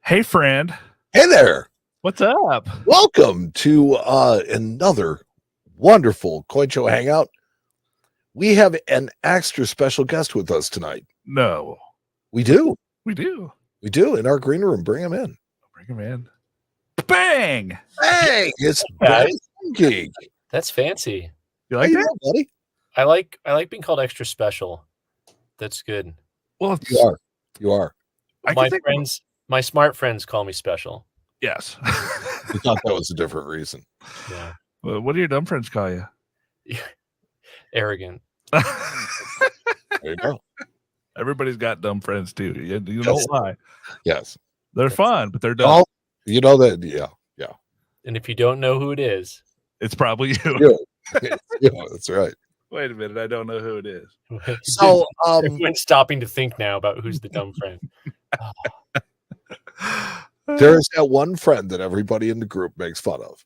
Hey, friend. Hey there. What's up? Welcome to another wonderful Coin Show Hangout. We have an extra special guest with us tonight. No. We do. We do. We do in our green room. Bring him in. Bring him in. Bang! Hey, it's Brad Geek. That's fancy. You like that, buddy? I like being called extra special. That's good. Well, you are. My smart friends call me special. Yes. I thought that was a different reason. Yeah. Well, what do your dumb friends call you? Arrogant. There you go. Everybody's got dumb friends too. You don't lie. Yes. They're fun, but they're dumb. Oh, you know that. Yeah. And if you don't know who it is, it's probably you. Yeah, that's right. Wait a minute. I don't know who it is. So, everyone's stopping to think now about who's the dumb friend. There's that one friend that everybody in the group makes fun of.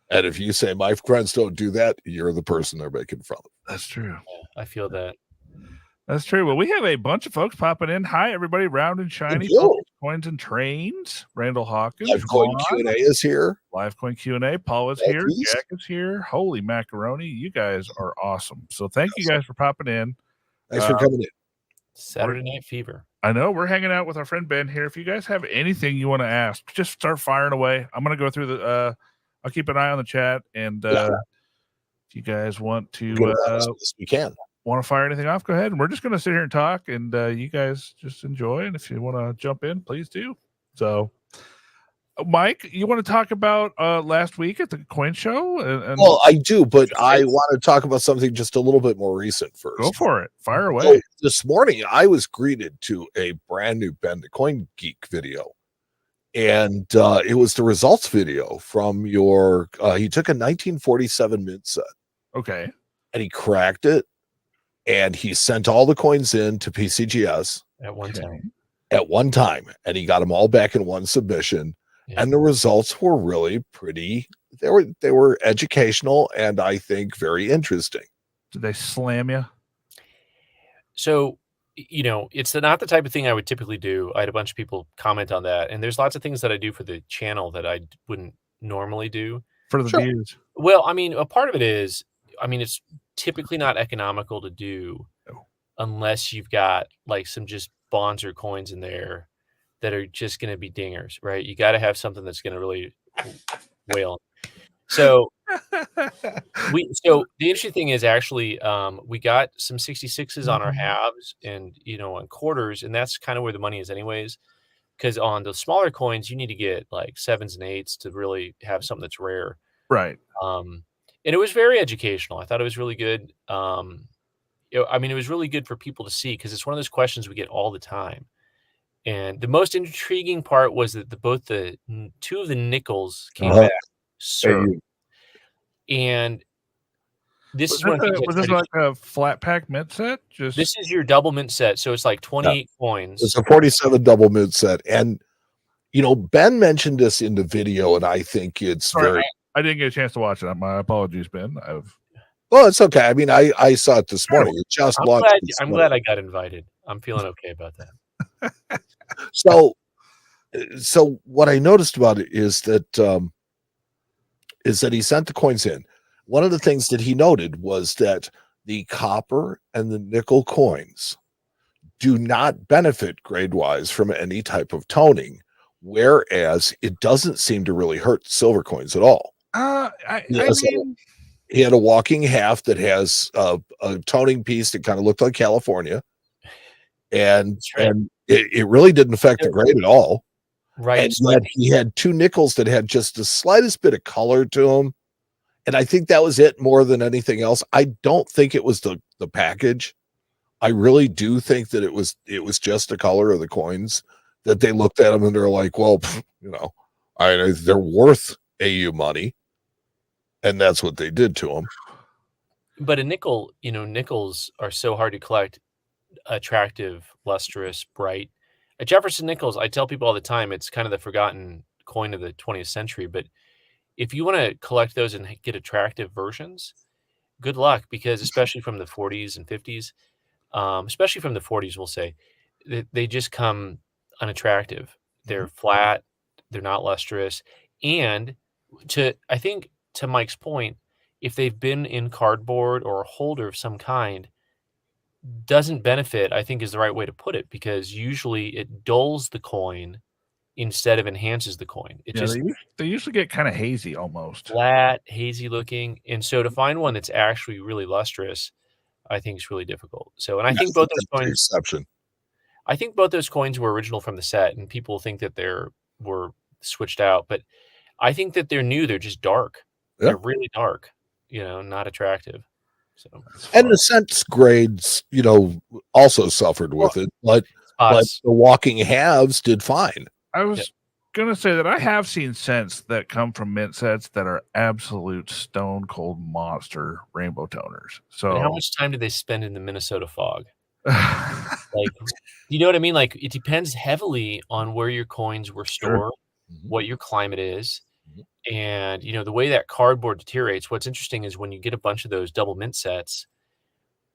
And if you say, my friends don't do that, you're the person they're making fun of. That's true. Yeah, I feel that. That's true. Well, we have a bunch of folks popping in. Hi, everybody. Round and shiny. Coins and Trains. Randall Hawkins. Live Coin Q&A is here. Live Coin Q&A. Paul is here. Jack is here. Holy macaroni. You guys are awesome. So thank you guys for popping in. Thanks for coming in. Saturday Night Fever. I know we're hanging out with our friend Ben here. If you guys have anything you want to ask, just start firing away. I'm going to go through the I'll keep an eye on the chat, and if you guys want to we can want to fire anything off, go ahead. And we're just going to sit here and talk, and you guys just enjoy. And if you want to jump in, please do. So Mike, you want to talk about last week at the Coin Show? Well, I do, but I want to talk about something just a little bit more recent first. Go for it. Fire away. So this morning, I was greeted to a brand new Ben the Coin Geek video. And it was the results video from your, he took a 1947 mint set. Okay. And he cracked it. And he sent all the coins in to PCGS. At one time. And he got them all back in one submission. Yeah. And the results were really pretty. They were educational and I think very interesting. Did they slam you? So, it's not the type of thing I would typically do. I had a bunch of people comment on that. And there's lots of things that I do for the channel that I wouldn't normally do. For the views. Well, a part of it is, it's typically not economical to do unless you've got like some just bonds or coins in there that are just going to be dingers, right? You got to have something that's going to really whale. So the interesting thing is actually we got some 66s on our halves and on quarters, and that's kind of where the money is anyways, because on the smaller coins you need to get like 7s and 8s to really have something that's rare, right? And it was very educational. I thought it was really good. It was really good for people to see because it's one of those questions we get all the time. And the most intriguing part was that both the two of the nickels came back. And this is was this like a flat pack mint set? This is your double mint set, so it's like 28 coins. It's a 47 double mint set, and Ben mentioned this in the video, and I think it's I didn't get a chance to watch it. My apologies, Ben. Well, it's okay. I saw it this morning. It just launched. I'm glad I got invited. I'm feeling okay about that. So what I noticed about it is that he sent the coins in. One of the things that he noted was that the copper and the nickel coins do not benefit grade-wise from any type of toning, whereas it doesn't seem to really hurt silver coins at all. He had a walking half that has a toning piece that kind of looked like California, and it really didn't affect the grade at all. Right. And yet he had two nickels that had just the slightest bit of color to them. And I think that was it more than anything else. I don't think it was the package. I really do think that it was just the color of the coins that they looked at them and they're like, well, they're worth AU money. And that's what they did to them. But a nickel, nickels are so hard to collect. Attractive, lustrous, bright. At Jefferson nickels, I tell people all the time, it's kind of the forgotten coin of the 20th century. But if you want to collect those and get attractive versions, good luck, because especially from the 40s and 50s, especially from the 40s, we'll say, they just come unattractive They're flat. They're not lustrous. And I think to Mike's point, if they've been in cardboard or a holder of some kind, doesn't benefit, I think is the right way to put it, because usually it dulls the coin instead of enhances the coin. It just they usually get kind of hazy almost. flat, hazy looking. And so to find one that's actually really lustrous, I think is really difficult. So, and I think both those coins, exception. I think both those coins were original from the set, and people think that were switched out, but I think that they're new. They're just dark. Yeah. They're really dark, not attractive. So, And the sense grades, also suffered with it, but the walking halves did fine. I was gonna say that I have seen scents that come from mint sets that are absolute stone cold monster rainbow toners. So, and how much time do they spend in the Minnesota fog? Like, you know what I mean? Like, it depends heavily on where your coins were stored, what your climate is, and the way that cardboard deteriorates. What's interesting is when you get a bunch of those double mint sets,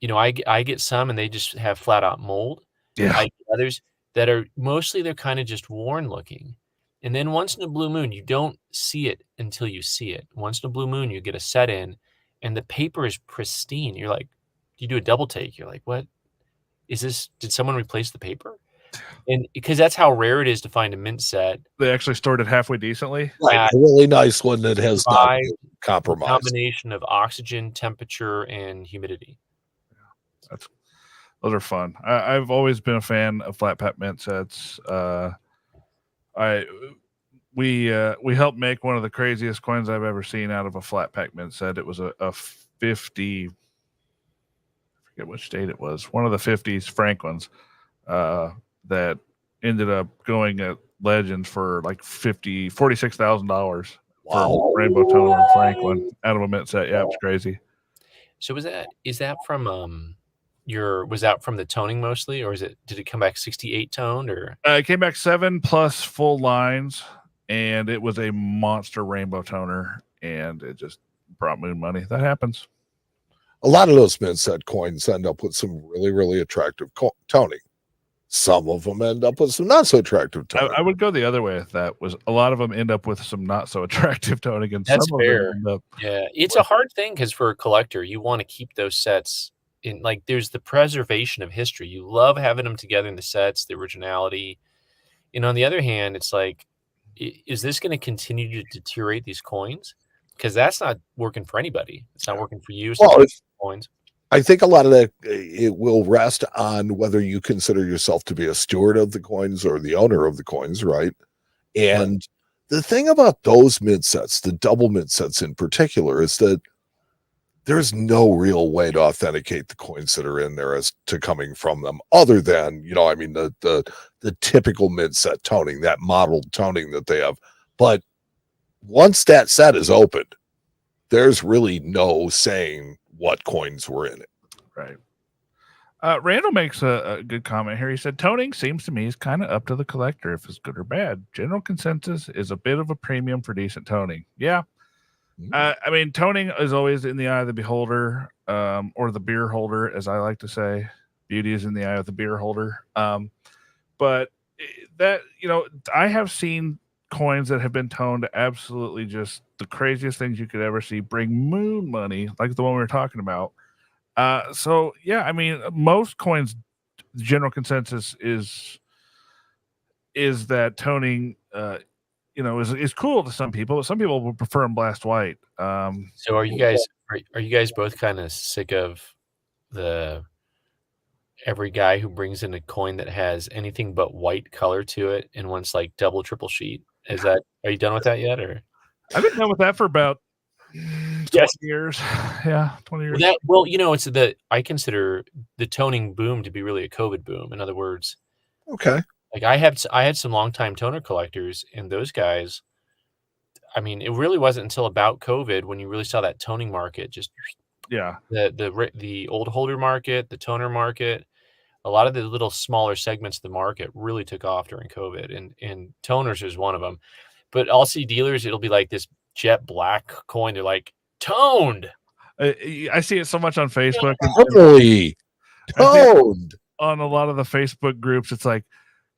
I get some and they just have flat out mold. Yeah. I get others that are mostly, they're kind of just worn looking. And then once in a blue moon, you don't see it until you see it. Once in a blue moon, you get a set in and the paper is pristine. You're like, you do a double take. You're like, what is this? Did someone replace the paper? And because that's how rare it is to find a mint set. They actually stored it halfway decently. Right, a really nice one that has not been compromised. Combination of oxygen, temperature, and humidity. Those are fun. I've always been a fan of flat pack mint sets. We helped make one of the craziest coins I've ever seen out of a flat pack mint set. It was a 50, I forget which date it was, one of the 50s Franklins that ended up going at Legends for like $46,000 for rainbow toner and Franklin out of a mint set. Yeah, it was crazy. So is that from was that from the toning mostly, or did it come back 68 toned, or? It came back 7+ full lines, and it was a monster rainbow toner, and it just brought moon money. That happens. A lot of those mint set coins end up with some really, really attractive toning. Some of them end up with some not so attractive toning. I would go the other way with that. Was a lot of them end up with some not so attractive toning, and that's some fair. of them end up. Yeah, it's a hard thing because for a collector, you want to keep those sets in. Like, there's the preservation of history. You love having them together in the sets, the originality. On the other hand, it's like, is this going to continue to deteriorate these coins? Because that's not working for anybody. It's not working for you. Coins. I think a lot of that, it will rest on whether you consider yourself to be a steward of the coins or the owner of the coins, right? And the thing about those mint sets, the double mint sets in particular, is that there's no real way to authenticate the coins that are in there as to coming from them, other than, the typical mint set toning, that modeled toning that they have. But once that set is opened, there's really no saying what coins were in it. Right. Randall makes a good comment here. He said, toning seems to me is kind of up to the collector if it's good or bad. General consensus is a bit of a premium for decent toning. Yeah. Toning is always in the eye of the beholder, or the beer holder, as I like to say. Beauty is in the eye of the beer holder. But that, I have seen coins that have been toned absolutely just the craziest things you could ever see, bring moon money, like the one we were talking about. So yeah, most coins, general consensus is that toning is cool to some people, but some people would prefer them blast white. So are you guys both kind of sick of every guy who brings in a coin that has anything but white color to it and wants like double, triple sheet? Are you done with that yet? Or I've been done with that for about 20 years. Yeah, 20 years. I consider the toning boom to be really a COVID boom. In other words, okay. Like I had some longtime toner collectors, and those guys, it really wasn't until about COVID when you really saw that toning market just the old holder market, the toner market, a lot of the little smaller segments of the market really took off during COVID, and toners is one of them. But I'll see dealers, it'll be like this jet black coin. They're like, toned. I see it so much on Facebook. Totally toned. On a lot of the Facebook groups, it's like,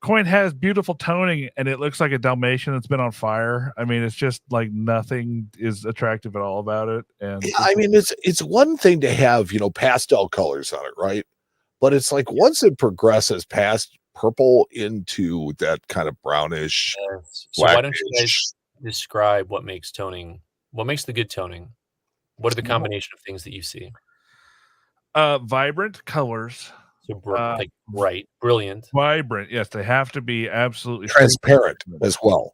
coin has beautiful toning, and it looks like a Dalmatian that's been on fire. I mean, it's just like nothing is attractive at all about it. And Yeah, I mean, it's one thing to have, pastel colors on it, right? But it's like once it progresses past purple into that kind of brownish, So why don't you blackish. guys describe what makes the good toning? What are the combination of things that you see? vibrant colors. So like bright, brilliant. Vibrant, yes, they have to be absolutely Transparent as well.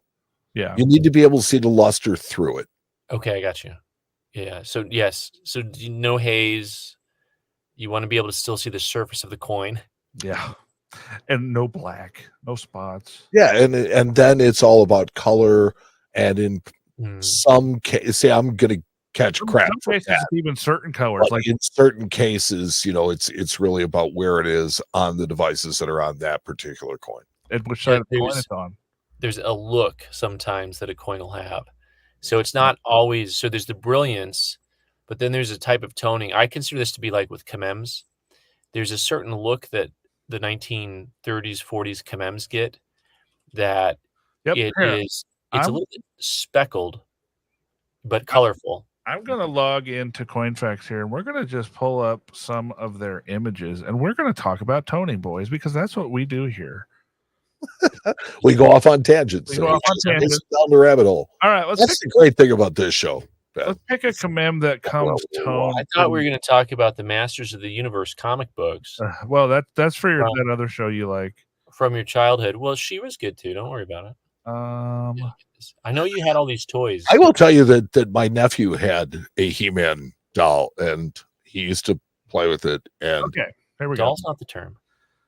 Yeah, you need to be able to see the luster through it. Okay, I got you. Yeah. So yes. So no haze. You want to be able to still see the surface of the coin. Yeah, and no black, no spots. Yeah, and then it's all about color. And in some cases, say I'm going to catch crap. Some cases, even certain colors, like in certain cases, it's really about where it is on the devices that are on that particular coin. And which side of the coin it's on. There's a look sometimes that a coin will have. So it's not always. So there's the brilliance, but then there's a type of toning. I consider this to be like with Kamems. There's a certain look that the 1930s, 40s Kamems get that it's a little bit speckled, but colorful. I'm going to log into CoinFacts here, and we're going to just pull up some of their images, and we're going to talk about toning, boys, because that's what we do here. We go off on tangents. Down the rabbit hole. All right, that's the great thing about this show. Let's pick a Kamem that comes toned. I thought we were going to talk about the Masters of the Universe comic books. Well, that's for that other show you like from your childhood. Well, she was good too. Don't worry about it. I know you had all these toys. I will tell you that my nephew had a He-Man doll, and he used to play with it. And okay, there we Doll's not the term.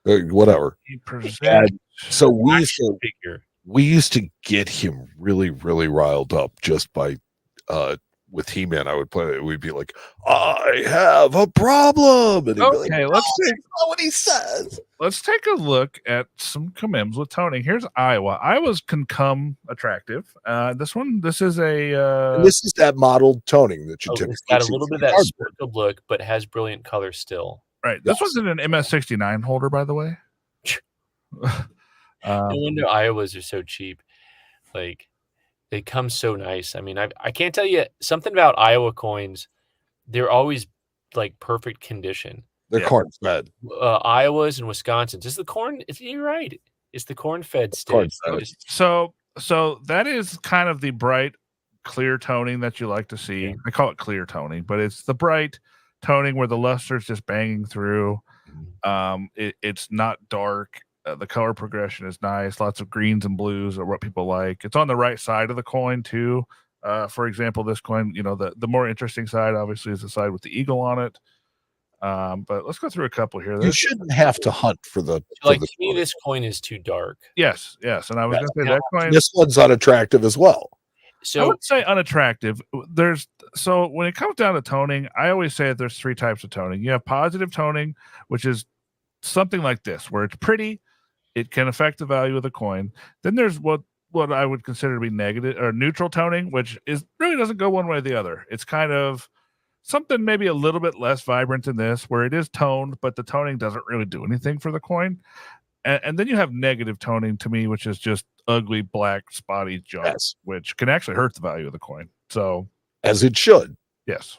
Whatever. So we used to get him really, really riled up just by with He-Man. I would play it. We'd be like, "I have a problem." And he'd be like, let's see what he says. Let's take a look at some Kamems with toning. Here's Iowa. Iowa's can come attractive. This is that modeled toning that you typically it's got a little bit of that speckled look, but has brilliant color still. Right. This one's in an MS69 holder, by the way. No wonder Iowas are so cheap. Like, they come so nice. I mean, I can't tell you something about Iowa coins. They're always like perfect condition. They're corn fed. Iowas and Wisconsin. Just the corn. You're right. It's the corn fed state. So that is kind of the bright, clear toning that you like to see. Yeah. I call it clear toning, but it's the bright toning where the luster is just banging through. It's not dark. The color progression is nice. Lots of greens and blues are what people like. It's on the right side of the coin too. For example, this coin, the more interesting side obviously is the side with the eagle on it. But let's go through a couple here. You shouldn't have to hunt for the. To me, this coin is too dark. Yes, and I was going to say that coin. This one's unattractive as well. So I would say unattractive. So when it comes down to toning, I always say that there's three types of toning. You have positive toning, which is something like this, where it's pretty. It can affect the value of the coin. Then there's what I would consider to be negative or neutral toning, which is really doesn't go one way or the other. It's kind of something maybe a little bit less vibrant than this, where it is toned, but the toning doesn't really do anything for the coin. And then you have negative toning to me, which is just ugly, black, spotty junk, which can actually hurt the value of the coin. So, as it should. Yes.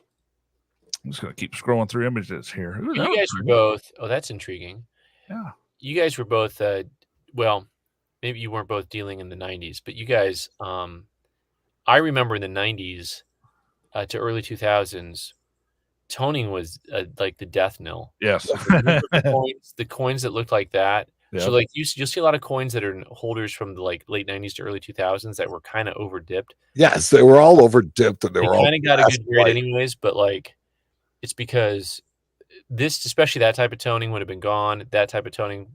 I'm just going to keep scrolling through images here. Ooh, you guys were both. Oh, that's intriguing. Yeah. You guys were both, well, maybe you weren't both dealing in the 90s, but you guys, I remember in the 90s to early 2000s, toning was like the death knell. Yes. the coins that looked like that. Yep. So like you'll see a lot of coins that are in holders from the like late 90s to early 2000s that were kind of over dipped. Yes, they were all over dipped, and they were all kind of got a good grade anyways, but like it's because this, especially that type of toning, would have been gone. That type of toning,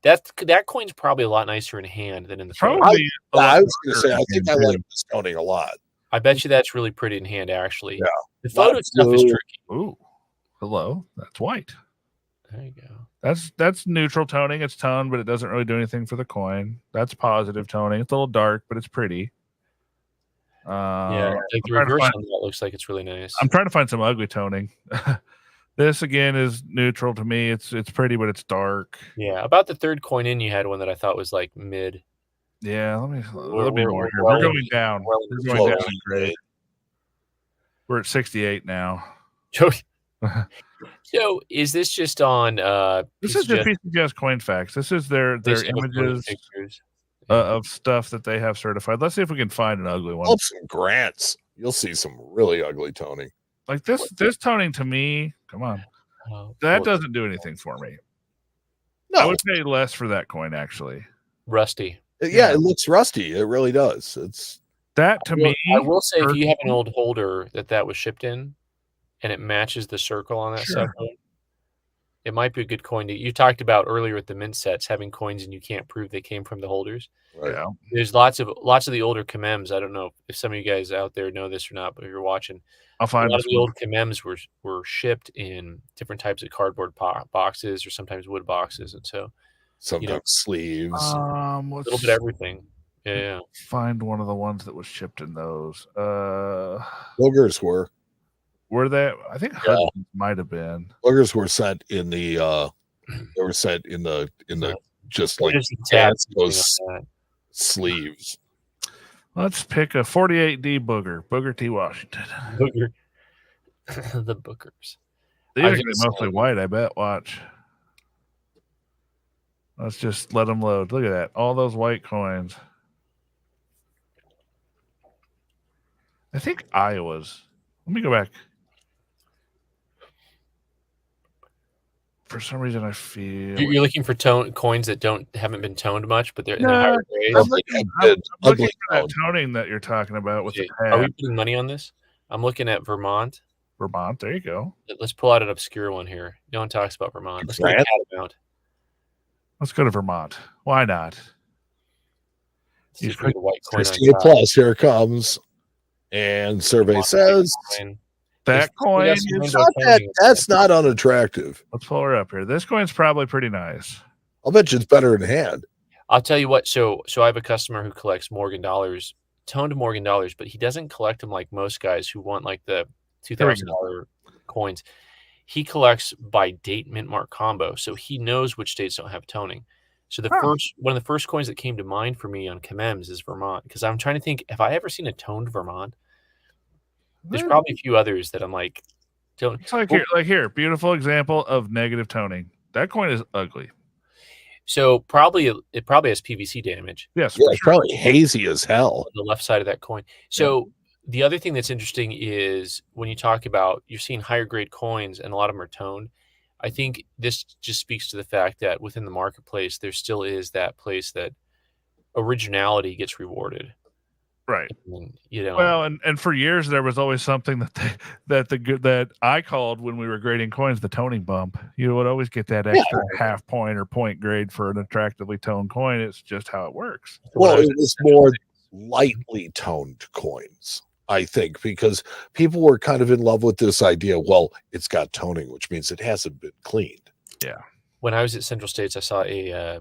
that coin's probably a lot nicer in hand than in the photo. I was going to say, I think I like this toning a lot. I bet you that's really pretty in hand, actually. Yeah. The photo stuff is tricky. Ooh, hello, that's white. There you go. That's neutral toning. It's toned, but it doesn't really do anything for the coin. That's positive toning. It's a little dark, but it's pretty. Yeah, like the reverse on that looks like it's really nice. I'm trying to find some ugly toning. This again is neutral to me. It's pretty, but it's dark. Yeah, about the third coin in, you had one that I thought was like mid. Yeah, let me We're more here. well We're going into- down. well We're into going down flow. in grade. We're at 68 now. So is this just on This is just PCGS Coin Facts. This is their images pictures of stuff that they have certified. Let's see if we can find an ugly one. Pull up some grants. You'll see some really ugly toning. Like this toning to me, come on. That doesn't do anything for me. No. I would pay less for that coin, actually. Rusty. Yeah, it looks rusty. It really does. It's that to me. I will say, if you have an old holder that was shipped in, and it matches the circle on that sub, it might be a good coin. You talked about earlier with the mint sets having coins, and you can't prove they came from the holders. right. Yeah. There's lots of the older Kamems. I don't know if some of you guys out there know this or not, but if you're watching, I'll find a lot of this the one. old Kamems were shipped in different types of cardboard boxes or sometimes wood boxes, and so Sometimes sleeves. a little bit of everything. Yeah. Find one of the ones that was shipped in those. Boogers were they? I think Hudson's might have been. boogers were sent in the they were sent in the just like There's the tabs those on that. sleeves. Let's pick a 48D Booger T. Washington. Booger. The Bookers. These I are was gonna be gonna mostly say- white, I bet. Watch. Let's just let them load. Look at that. All those white coins. I think Iowa's. Let me go back. For some reason, I feel You're looking for coins that haven't been toned much, but they're in No, their higher grades. I'm looking Ugly for that tone. toning that you're talking about with the Are we pad. putting money on this? I'm looking at Vermont. Vermont. There you go. Let's pull out an obscure one here. No one talks about Vermont. Let's go to Grant? Catamount. Let's go to Vermont. Why not? See if we get a white coin on 68 top. plus. Here it comes. And survey says Coin. That We coin got some is. rainbow toning. that's not unattractive. Let's pull her up here. This coin's probably pretty nice. I'll bet you it's better in hand. I'll tell you what. So I have a customer who collects Morgan dollars, toned Morgan dollars, but he doesn't collect them like most guys who want like the $2,000 coins. He collects by date mint mark combo, so he knows which dates don't have toning. So one of the first coins that came to mind for me on Kamems is Vermont, because I'm trying to think, have I ever seen a toned Vermont? There's probably a few others that I'm like, don't. It's like here, beautiful example of negative toning. That coin is ugly. So it probably has PVC damage. Yes, Yeah, it's probably hazy as hell. On the left side of that coin. So the other thing that's interesting is when you talk about you're seeing higher grade coins and a lot of them are toned. I think this just speaks to the fact that within the marketplace, there still is that place that originality gets rewarded. right. And, Well, and for years there was always something that I called when we were grading coins the toning bump. You would always get that extra half point or point grade for an attractively toned coin. It's just how it works. Well, it was more lightly toned coins, I think, because people were kind of in love with this idea. Well, it's got toning, which means it hasn't been cleaned. Yeah. when I was at Central States, I saw a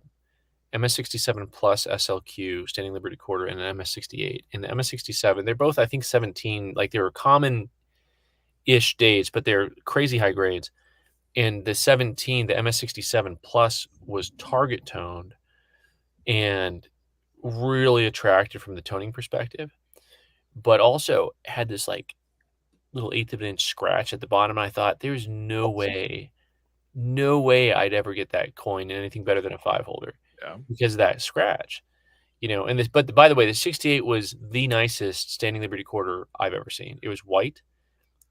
MS67 Plus SLQ Standing Liberty Quarter and an MS68. And the MS67, they're both, I think, 17. Like they were common-ish dates, but they're crazy high grades. And the 17, the MS67 Plus, was target toned and really attractive from the toning perspective, but also had this like little eighth of an inch scratch at the bottom. And I thought, there's no way I'd ever get that coin in anything better than a 5 holder. Yeah. Because of that scratch, you know. And this, but by the way, the 68 was the nicest Standing Liberty Quarter I've ever seen. It was white,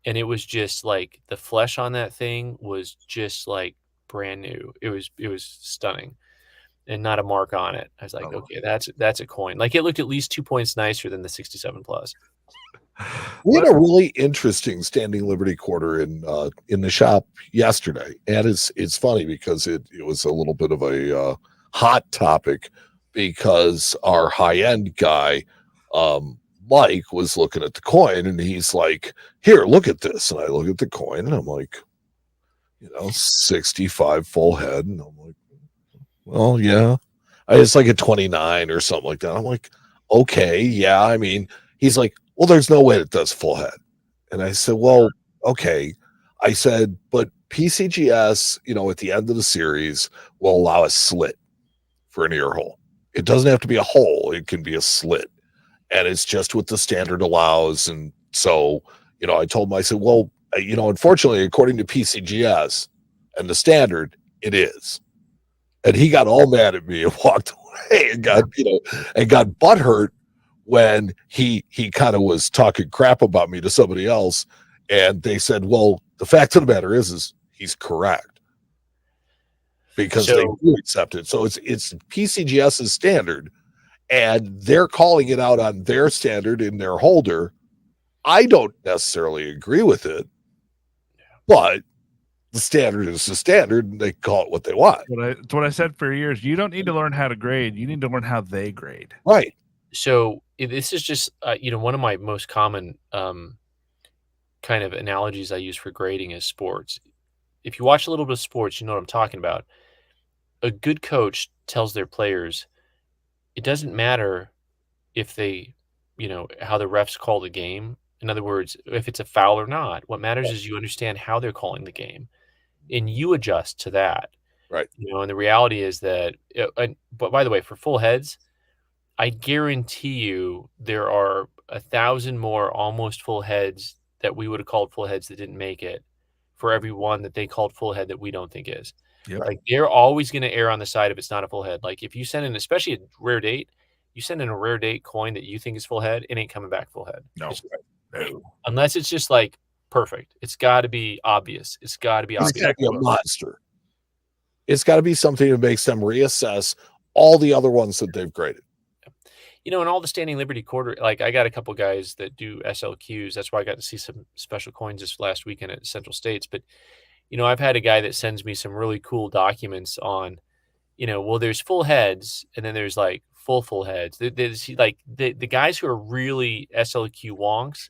and it was just like the flesh on that thing was just like brand new. It was stunning, and not a mark on it. I was like, okay, that's a coin. Like it looked at least 2 points nicer than the 67 Plus. We had a really interesting Standing Liberty Quarter in the shop yesterday, and it's funny because it was a little bit of a hot topic because our high end guy, Mike, was looking at the coin and he's like, "Here, look at this," and I look at the coin and I'm like, 65 full head, and I'm like, well, yeah, it's like a 29 or something like that. I'm like, okay, yeah. I mean, he's like, well, there's no way it does full head. And I said, well, okay. I said, but PCGS, at the end of the series will allow a slit for an ear hole. It doesn't have to be a hole. It can be a slit. And it's just what the standard allows. And so, I told him, I said, well, unfortunately, according to PCGS and the standard, it is. And he got all mad at me and walked away and got butthurt when he kind of was talking crap about me to somebody else. And they said, well, the fact of the matter is he's correct, because they do accept it. So it's PCGS's standard, and they're calling it out on their standard in their holder. I don't necessarily agree with it, but the standard is the standard, and they call it what they want. It's what I said for years. You don't need to learn how to grade. You need to learn how they grade. Right. So this is just, one of my most common kind of analogies I use for grading is sports. If you watch a little bit of sports, you know what I'm talking about. A good coach tells their players, it doesn't matter if they, how the refs call the game. In other words, if it's a foul or not, what matters is you understand how they're calling the game, and you adjust to that. Right. And the reality is that, but by the way, for full heads, I guarantee you there are 1,000 more almost full heads that we would have called full heads that didn't make it, for every one that they called full head that we don't think is. Yep. Like, they're always going to err on the side of it's not a full head. Like, if you send in, especially a rare date, you send in a rare date coin that you think is full head, it ain't coming back full head. No. Unless it's just like perfect. It's got to be obvious. It's got to be obvious. It's got to be a monster. It's got to be something that makes them reassess all the other ones that they've graded. And all the Standing Liberty quarter, like, I got a couple guys that do SLQs. That's why I got to see some special coins this last weekend at Central States. But, I've had a guy that sends me some really cool documents on, well, there's full heads, and then there's like full heads. There's like the guys who are really SLQ wonks,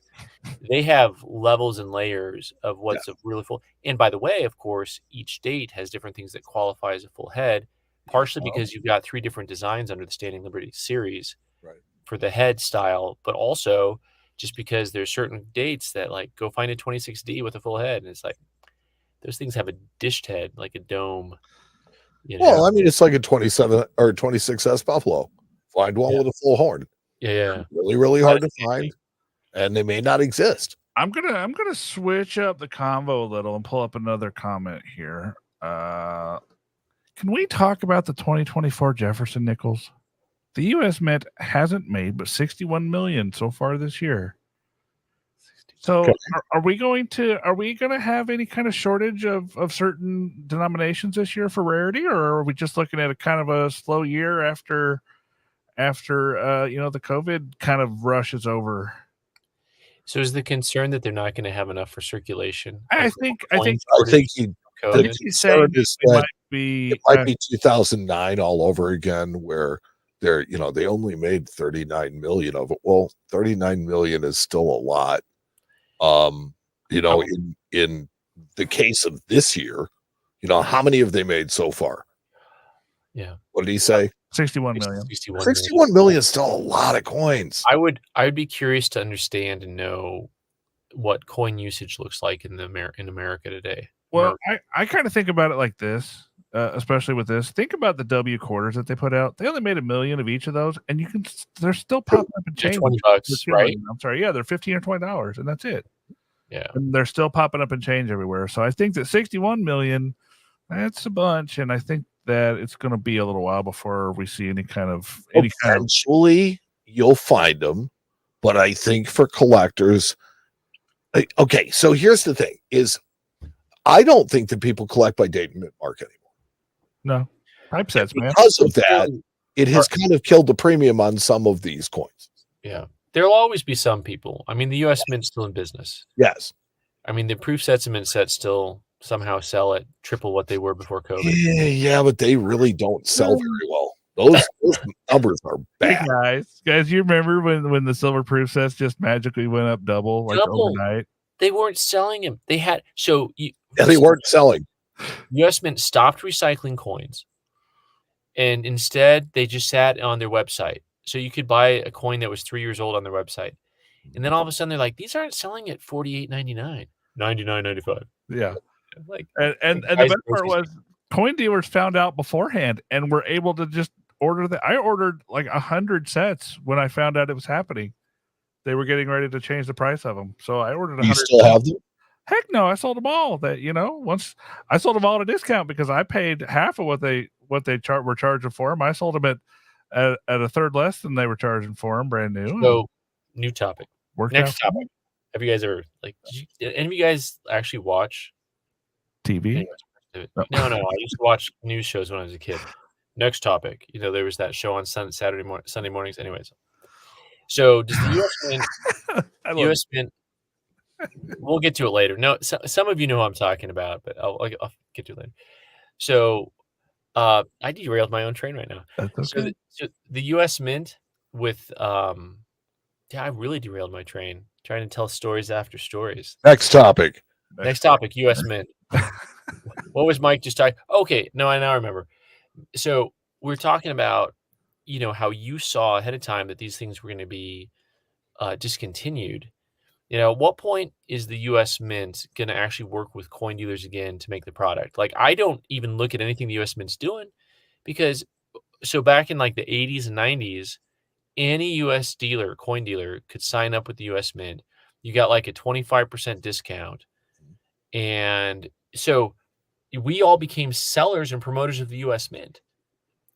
they have levels and layers of what's a really full. And by the way, of course, each date has different things that qualify as a full head, partially because you've got 3 different designs under the Standing Liberty series. Right. For the head style, but also just because there's certain dates that, like, go find a 26D with a full head, and it's like those things have a dished head, like a dome. Well, I mean, it's like a 27 or 26S Buffalo. Find one with a full horn. Yeah. Really, really hard to find, and they may not exist. I'm gonna switch up the convo a little and pull up another comment here. Can we talk about the 2024 Jefferson nickels? The U.S. Mint hasn't made but 61 million so far this year. So Okay. are we going to have any kind of shortage of certain denominations this year for rarity, or are we just looking at a kind of a slow year after the COVID kind of rush is over? So is the concern that they're not going to have enough for circulation? I think the COVID? it might be 2009 all over again, where they only made 39 million of it. Well, 39 million is still a lot. In the case of this year, how many have they made so far? Yeah. What did he say? 61 million. 61 million is still a lot of coins. I would be curious to understand and know what coin usage looks like in America today. Well, I kind of think about it like this. Especially with this, think about the W quarters that they put out. They only made 1 million of each of those, and they're still popping up and changing. $20, right? I'm sorry, yeah, they're $15 or $20, and that's it. Yeah, and they're still popping up and change everywhere. So I think that 61 million, that's a bunch, and I think that it's going to be a little while before we see any kind of. Eventually, you'll find them, but I think for collectors, okay. So here's the thing: I don't think that people collect by date and mint mark anymore. No, type sets, man. Because of that, it has kind of killed the premium on some of these coins. Yeah. There'll always be some people. I mean, the U.S. Mint's still in business. Yes. I mean, the proof sets and mint sets still somehow sell at triple what they were before COVID. Yeah, but they really don't sell very well. Those numbers are bad. Hey guys, you remember when the silver proof sets just magically went up double overnight? They weren't selling them. They had they weren't selling. U.S. Mint stopped recycling coins, and instead they just sat on their website. So you could buy a coin that was 3 years old on their website, and then all of a sudden they're like, "These aren't selling at $48.99, $99.95." Yeah, Like, and the guys, best part grocery was coin dealers found out beforehand and were able to just order the. I ordered like 100 sets when I found out it was happening. They were getting ready to change the price of them, so I ordered 100. You still have them? Heck no, I sold them all. That once I sold them all at a discount because I paid half of what they were charging for them. I sold them at a third less than they were charging for them, brand new. So, new topic. Worked Next out topic. Have you guys ever did any of you guys actually watch TV. anyways, no, I used to watch news shows when I was a kid. Next topic. There was that show on Sunday mornings. Anyways, so does the U.S. Mint? U.S. Mint. We'll get to it later. No, some of you know who I'm talking about, but I'll get to it later. So, I derailed my own train right now. That's okay. So the U.S. Mint with I really derailed my train trying to tell stories after stories. Next topic. Next topic, U.S. Mint. What was Mike just talking? Okay, no, I now remember. So we're talking about, how you saw ahead of time that these things were going to be discontinued. At what point is the U.S. Mint going to actually work with coin dealers again to make the product? Like, I don't even look at anything the U.S. Mint's doing because, so back in like the 80s and 90s, any U.S. coin dealer could sign up with the U.S. Mint. You got like a 25% discount. And so we all became sellers and promoters of the U.S. Mint.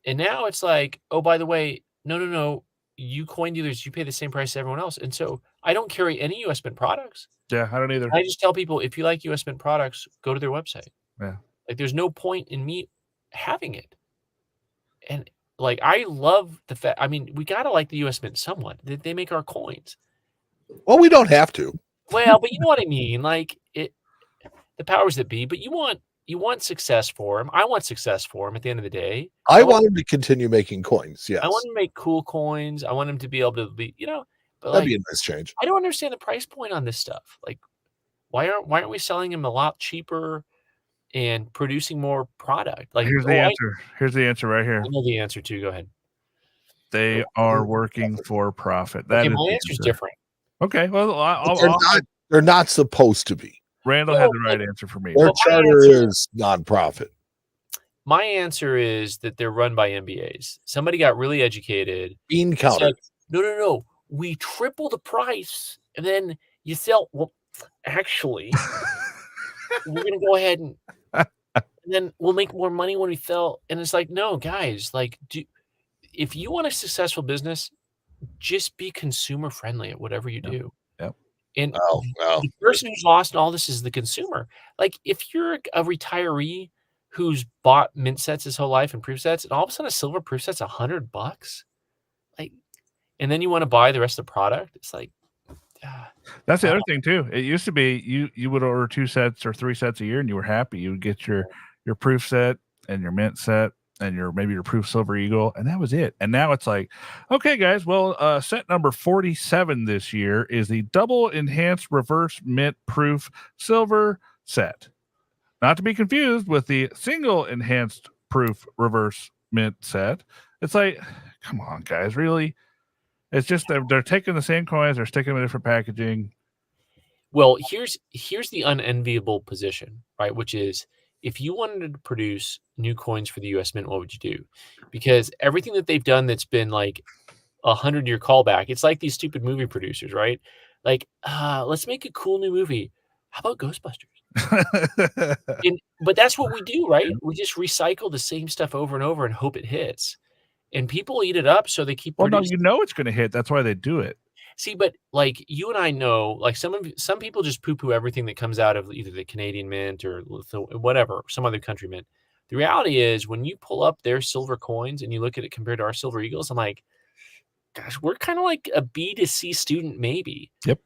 And now it's like, oh, by the way, no. You coin dealers, you pay the same price as everyone else. And so I don't carry any U.S. Mint products. Yeah, I don't either. I just tell people, if you like U.S. Mint products, go to their website. Yeah. Like, there's no point in me having it. And like, I love the fact, we got to like the U.S. Mint somewhat. They make our coins. Well, we don't have to. Well, but you know what I mean? Like, the powers that be, but you want success for them. I want success for them at the end of the day. I want them to continue making coins. Yes. I want them to make cool coins. I want them to be able to be, but that'd be a nice change. I don't understand the price point on this stuff. Like, why aren't we selling them a lot cheaper and producing more product? Like, here's the answer. Here's the answer right here. I know the answer too. Go ahead. They are working for profit. That Okay, is my the answer is answer. different. Okay, well, They're not supposed to be. Randall had the right answer for me. Their charter is nonprofit. My answer is that they're run by MBAs. Somebody got really educated. Bean counter. Said, no. We triple the price, and then you sell. Well, actually, we're gonna go ahead and then we'll make more money when we sell. And it's like, no, guys, like, if you want a successful business, just be consumer friendly at whatever you do. Yep. And the person who's lost in all this is the consumer. Like, if you're a retiree who's bought mint sets his whole life and proof sets, and all of a sudden a silver proof set's $100, like, and then you want to buy the rest of the product, it's like, that's the other thing too. It used to be you would order 2 sets or 3 sets a year and you were happy. You would get your proof set and your mint set and maybe your proof silver eagle, and that was it. And now it's like, okay, guys, well, set number 47 this year is the double enhanced reverse mint proof silver set. Not to be confused with the single enhanced proof reverse mint set. It's like, come on, guys, really? It's just they're taking the same coins, they're sticking them in different packaging. Well, here's the unenviable position, right? Which is, if you wanted to produce new coins for the U.S. Mint, what would you do? Because everything that they've done that's been like 100-year callback, it's like these stupid movie producers, right? Like, let's make a cool new movie. How about Ghostbusters? But that's what we do, right? We just recycle the same stuff over and over and hope it hits. And people eat it up, so they keep producing. No, it's going to hit. That's why they do it. See, but like, you and I know, like, some people just poo-poo everything that comes out of either the Canadian Mint or whatever, some other country mint. The reality is, when you pull up their silver coins and you look at it compared to our silver eagles, I'm like, gosh, we're kind of like a B to C student, maybe. Yep.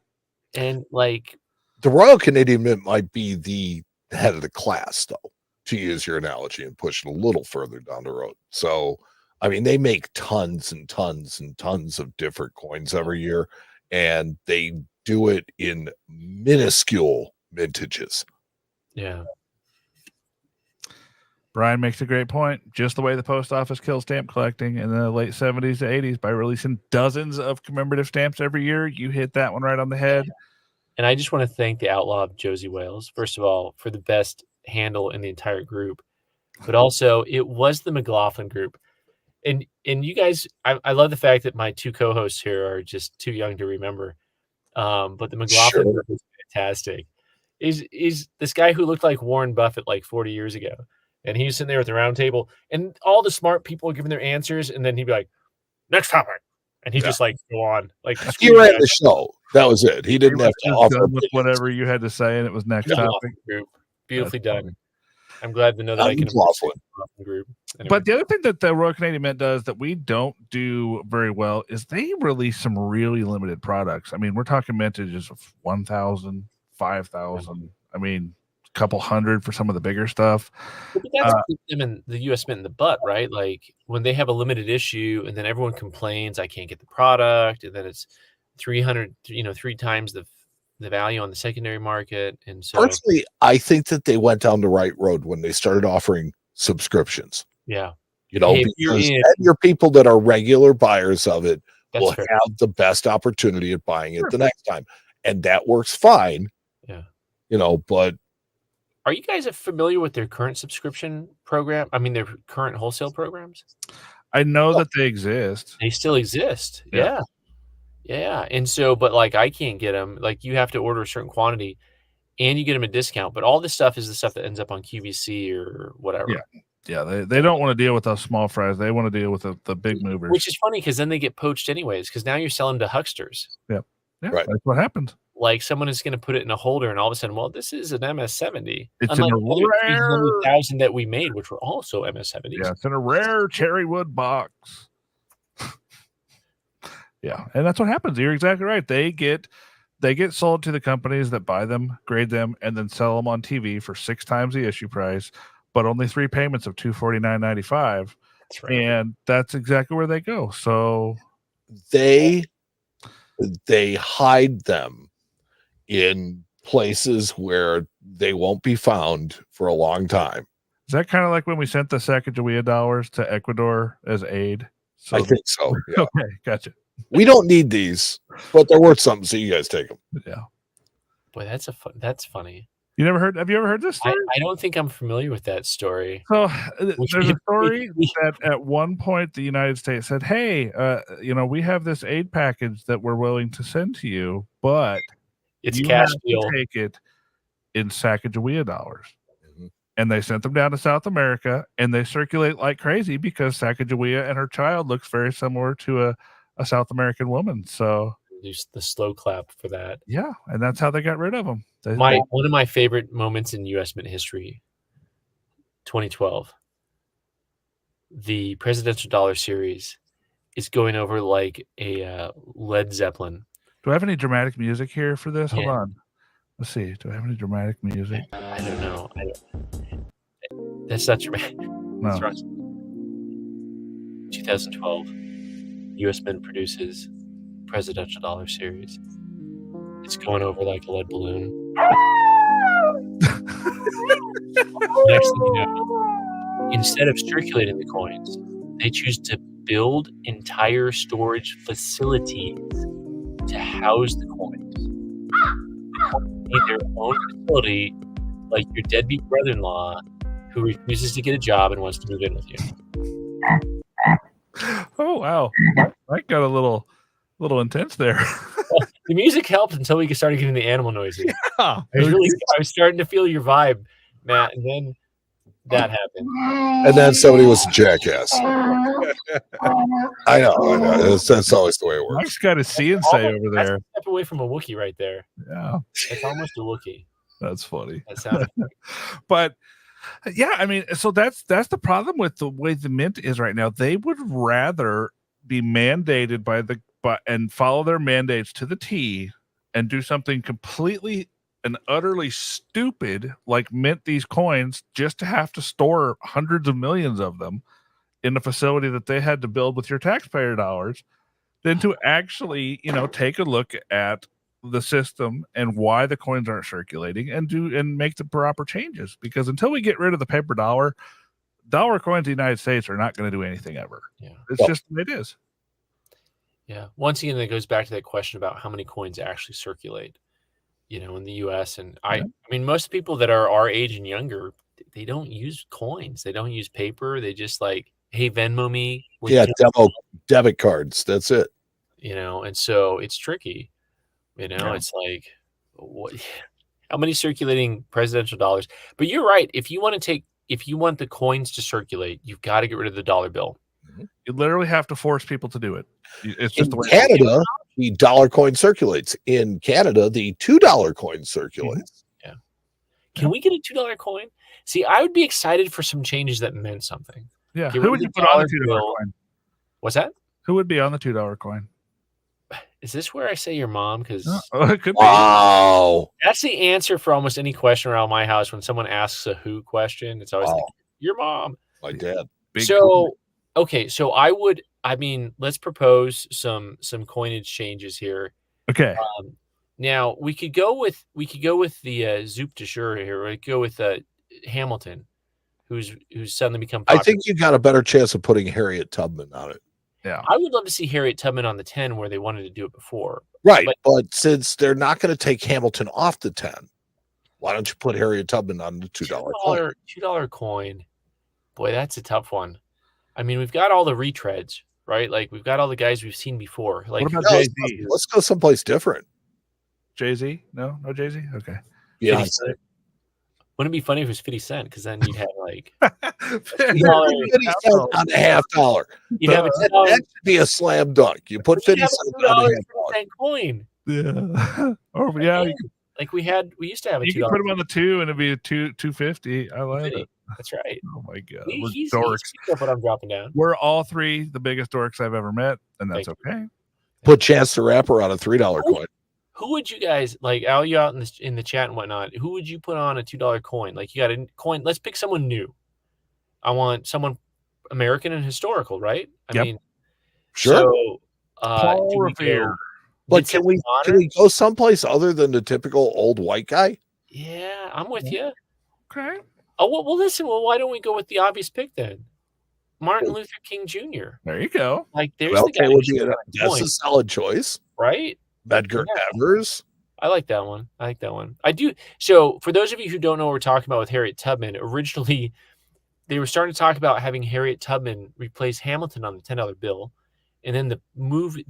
And like, the Royal Canadian Mint might be the head of the class, though, to use your analogy and push it a little further down the road. So, they make tons and tons and tons of different coins every year, and they do it in minuscule mintages. Yeah. Brian makes a great point. Just the way the post office killed stamp collecting in the late 70s to 80s by releasing dozens of commemorative stamps every year. You hit that one right on the head. And I just want to thank the outlaw of Josie Wales, first of all, for the best handle in the entire group. But also, it was the McLaughlin group. And you guys, I love the fact that my two co-hosts here are just too young to remember. But the McLaughlin group is fantastic. Is this guy who looked like Warren Buffett like 40 years ago. And he's sitting there at the round table, and all the smart people are giving their answers, and then he'd be like, next topic. And he just like go on. Like he ran the show. That was it. He didn't have to offer with whatever you had to say, and it was next topic. Group. Beautifully done. I'm glad to know that I can group. Anyway. But the other thing that the Royal Canadian Mint does that we don't do very well is they release some really limited products. I mean, we're talking mintages of 1,000, 5,000. I mean, a couple hundred for some of the bigger stuff. But that's them in the U.S. Mint in the butt, right? Like when they have a limited issue, and then everyone complains, I can't get the product, and then it's 300, 3 times the value on the secondary market. And so personally, I think that they went down the right road when they started offering subscriptions. Yeah. Because your people that are regular buyers of it will have the best opportunity at buying it the next time. And that works fine. Yeah. But are you guys familiar with their current subscription program? I mean, their current wholesale programs? I know that they exist. They still exist. Yeah. And so, but like, I can't get them. Like, you have to order a certain quantity and you get them a discount. But all this stuff is the stuff that ends up on QVC or whatever. Yeah. They don't want to deal with those small fries. They want to deal with the big movers. Which is funny because then they get poached anyways, because now you're selling to hucksters. Yeah. Right. That's what happens. Like someone is going to put it in a holder, and all of a sudden, well, this is an MS-70. It's in a rare 300,000 that we made, which were also MS-70s. Yeah, it's in a rare cherry wood box. Yeah, and that's what happens. You're exactly right. They get sold to the companies that buy them, grade them, and then sell them on TV for 6 times the issue price, but only 3 payments of $249.95. That's right. And that's exactly where they go. So they hide them in places where they won't be found for a long time. Is that kind of like when we sent the Sacagawea dollars to Ecuador as aid? I think so. Yeah. Okay, gotcha. We don't need these, but they're worth something, so you guys take them. Yeah. Boy, that's funny. Have you ever heard this story? I don't think I'm familiar with that story. So there's a story that at one point the United States said, hey, we have this aid package that we're willing to send to you, but it's you cash have deal. to take it in Sacagawea dollars. Mm-hmm. And they sent them down to South America, and they circulate like crazy because Sacagawea and her child looks very similar to a South American woman. So use the slow clap for that. Yeah, and that's how they got rid of them. One of my favorite moments in U.S. Mint history, 2012. The presidential dollar series is going over like a Led Zeppelin. Do I have any dramatic music here for this? Hold on. Let's see. Do I have any dramatic music? I don't know. That's not dramatic. No. 2012, U.S. Mint produces presidential dollar series. It's going over like a lead balloon. Next thing you know, instead of circulating the coins, they choose to build entire storage facilities to house the coins. They need their own facility, like your deadbeat brother-in-law who refuses to get a job and wants to move in with you. Oh wow, that got a little intense there. Well, the music helped until we started getting the animal noises. Yeah, I was starting to feel your vibe, Matt, and then that happened. And then somebody was a jackass. I know. That's always the way it works. Mike's got a C and say over there. That's a step away from a Wookiee right there. Yeah, it's almost a Wookiee. That's funny. That sounds funny. But yeah, I mean, so that's the problem with the way the mint is right now. They would rather be mandated and follow their mandates to the T and do something completely and utterly stupid, like mint these coins just to have to store hundreds of millions of them in a facility that they had to build with your taxpayer dollars, than to actually, take a look at the system and why the coins aren't circulating and make the proper changes. Because until we get rid of the paper dollar coins in the United States are not going to do anything ever. Yeah. It's just the way it is. Yeah. Once again, it goes back to that question about how many coins actually circulate. in the U.S. And Yeah. I mean, most people that are our age and younger, they don't use coins. They don't use paper. They just like, hey, Venmo me. With Yeah, debit cards. That's it. and so it's tricky. Yeah. It's like, what? How many circulating presidential dollars? But you're right. If you want the coins to circulate, you've got to get rid of the dollar bill. You literally have to force people to do it. It's In just the way Canada, the dollar coin circulates. In Canada, the $2 coin circulates. Yeah. Can we get a $2 coin? See, I would be excited for some changes that meant something. Yeah. Get Who rid would of you the put on the dollar $2 bill. coin? What's that? Who would be on the $2 coin? Is this where I say your mom? Because It could be. Wow. that's the answer for almost any question around my house. When someone asks a who question, it's always like, your mom. My dad. Big So, okay. So let's propose some coinage changes here. Okay. Now we could go with the Zoop de Jure here. We could go with Hamilton, who's suddenly become popular. I think you got a better chance of putting Harriet Tubman on it. Yeah. I would love to see Harriet Tubman on the 10 where they wanted to do it before. Right. But since they're not going to take Hamilton off the 10, why don't you put Harriet Tubman on the $2 coin? $2 coin. Boy, that's a tough one. I mean, we've got all the retreads, right? Like we've got all the guys we've seen before. Like, What about No, Jay-Z? let's go someplace different. Jay-Z? No Jay-Z? Okay. Yeah. 50 Cent? Wouldn't it be funny if it was 50 Cent? Because then you'd have like $50 on a $half. you'd have a That should be a slam dunk. You put 50 $2 cents on a $half. coin. Yeah. Or yeah, Like we used to have a you $2 can put him on the 2 and it'd be a 250. I like it. That's right. Oh my god. He's We're dorks. picked up what I'm dropping down. We're all three the biggest dorks I've ever met, and that's okay. Put Chance the Rapper on a $3 coin. Who would you guys like? All you out in the chat and whatnot. Who would you put on a $2 coin? Like you got a coin. Let's pick someone new. I want someone American and historical, right? I mean, Sure. So, Paul do we Revere. go But can we go someplace other than the typical old white guy? Yeah, I'm with you. Okay. Oh well, listen. Well, why don't we go with the obvious pick then? Martin Luther King Jr. There you go. Like there's Well, the guy. that's a solid choice, right? Medgar Evers. I like that one. I do. So for those of you who don't know what we're talking about with Harriet Tubman, originally they were starting to talk about having Harriet Tubman replace Hamilton on the $10 bill. And then the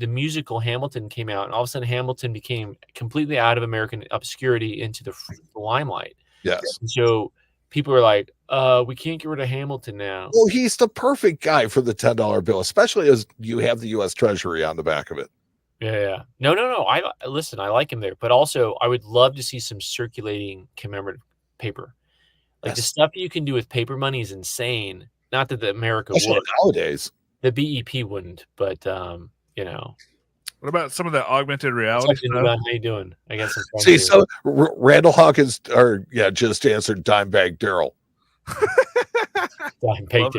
musical Hamilton came out, and all of a sudden Hamilton became completely out of American obscurity into the limelight. Yes. And so people were like, we can't get rid of Hamilton now. Well, he's the perfect guy for the $10 bill, especially as you have the U.S. Treasury on the back of it. Yeah. No. I like him there, but also I would love to see some circulating commemorative paper. Like the stuff you can do with paper money is insane. Not that the America would nowadays. The BEP wouldn't, but What about some of that augmented reality stuff? How you doing? I guess. See, so Randall Hawkins, just answered Dimebag Daryl. Dimebag